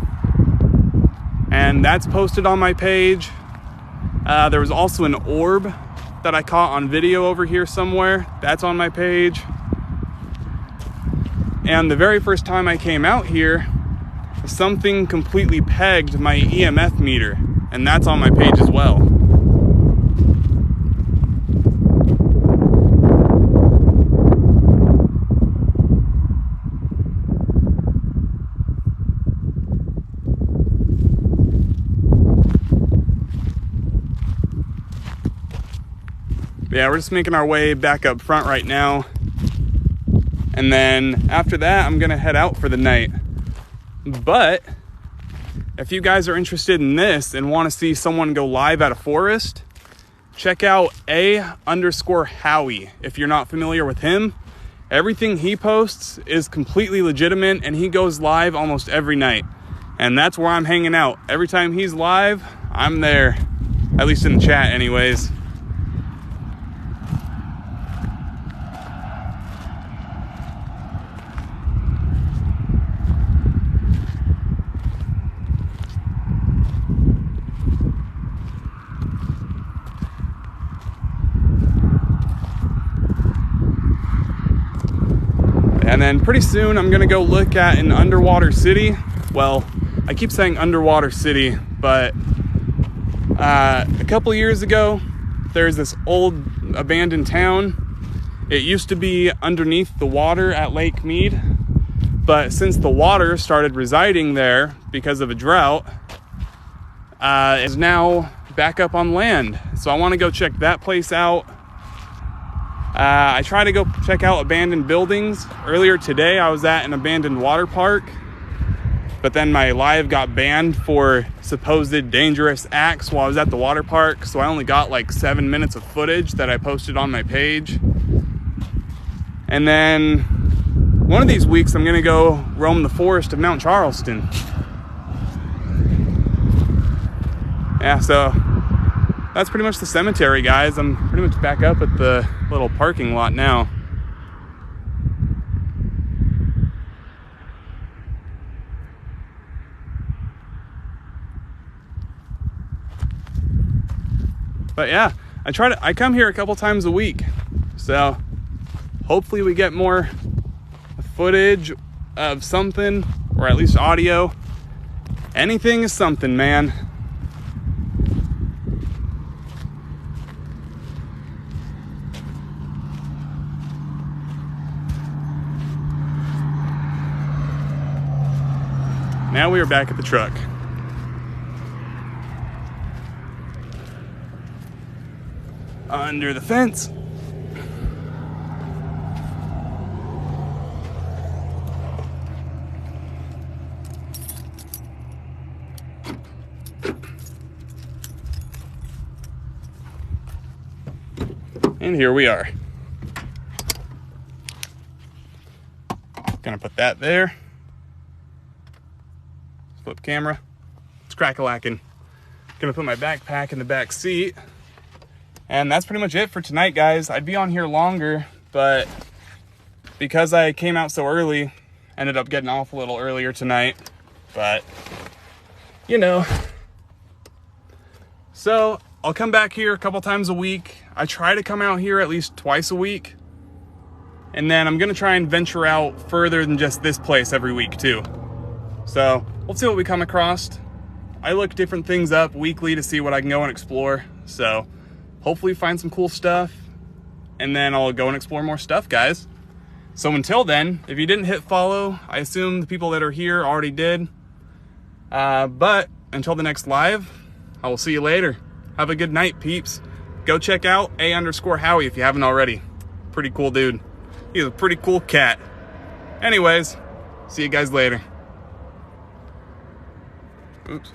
And that's posted on my page. There was also an orb that I caught on video over here somewhere. That's on my page. And the very first time I came out here, something completely pegged my EMF meter, and that's on my page as well. Yeah, we're just making our way back up front right now. And then after that, I'm gonna head out for the night. But if you guys are interested in this and want to see someone go live at a forest, check out A_Howie. If you're not familiar with him, everything he posts is completely legitimate and he goes live almost every night. And that's where I'm hanging out. Every time he's live, I'm there. At least in the chat anyways. And then pretty soon I'm gonna go look at an underwater city. Well, I keep saying underwater city, but A couple years ago, there's this old abandoned town. It used to be underneath the water at Lake Mead, but since the water started residing there because of a drought, is now back up on land. So I want to go check that place out. I try to go check out abandoned buildings. Earlier today, I was at an abandoned water park, but then my live got banned for supposed dangerous acts while I was at the water park. So I only got like 7 minutes of footage that I posted on my page. And then one of these weeks, I'm gonna go roam the forest of Mount Charleston. Yeah, so that's pretty much the cemetery, guys. I'm pretty much back up at the little parking lot now. But yeah, I come here a couple times a week. So hopefully we get more footage of something, or at least audio. Anything is something, man. Now we are back at the truck. Under the fence. And here we are. Gonna put that there. Flip camera. It's crack-a-lacking. Gonna put my backpack in the back seat. And that's pretty much it for tonight, guys. I'd be on here longer, but because I came out so early, ended up getting off a little earlier tonight. But, you know. So, I'll come back here a couple times a week. I try to come out here at least twice a week. And then I'm gonna try and venture out further than just this place every week too. So, we'll see what we come across. I look different things up weekly to see what I can go and explore. So, hopefully find some cool stuff. And then I'll go and explore more stuff, guys. So until then, if you didn't hit follow, I assume the people that are here already did. But until the next live, I will see you later. Have a good night, peeps. Go check out A_Howie if you haven't already. Pretty cool dude. He's a pretty cool cat. Anyways, see you guys later. Oops.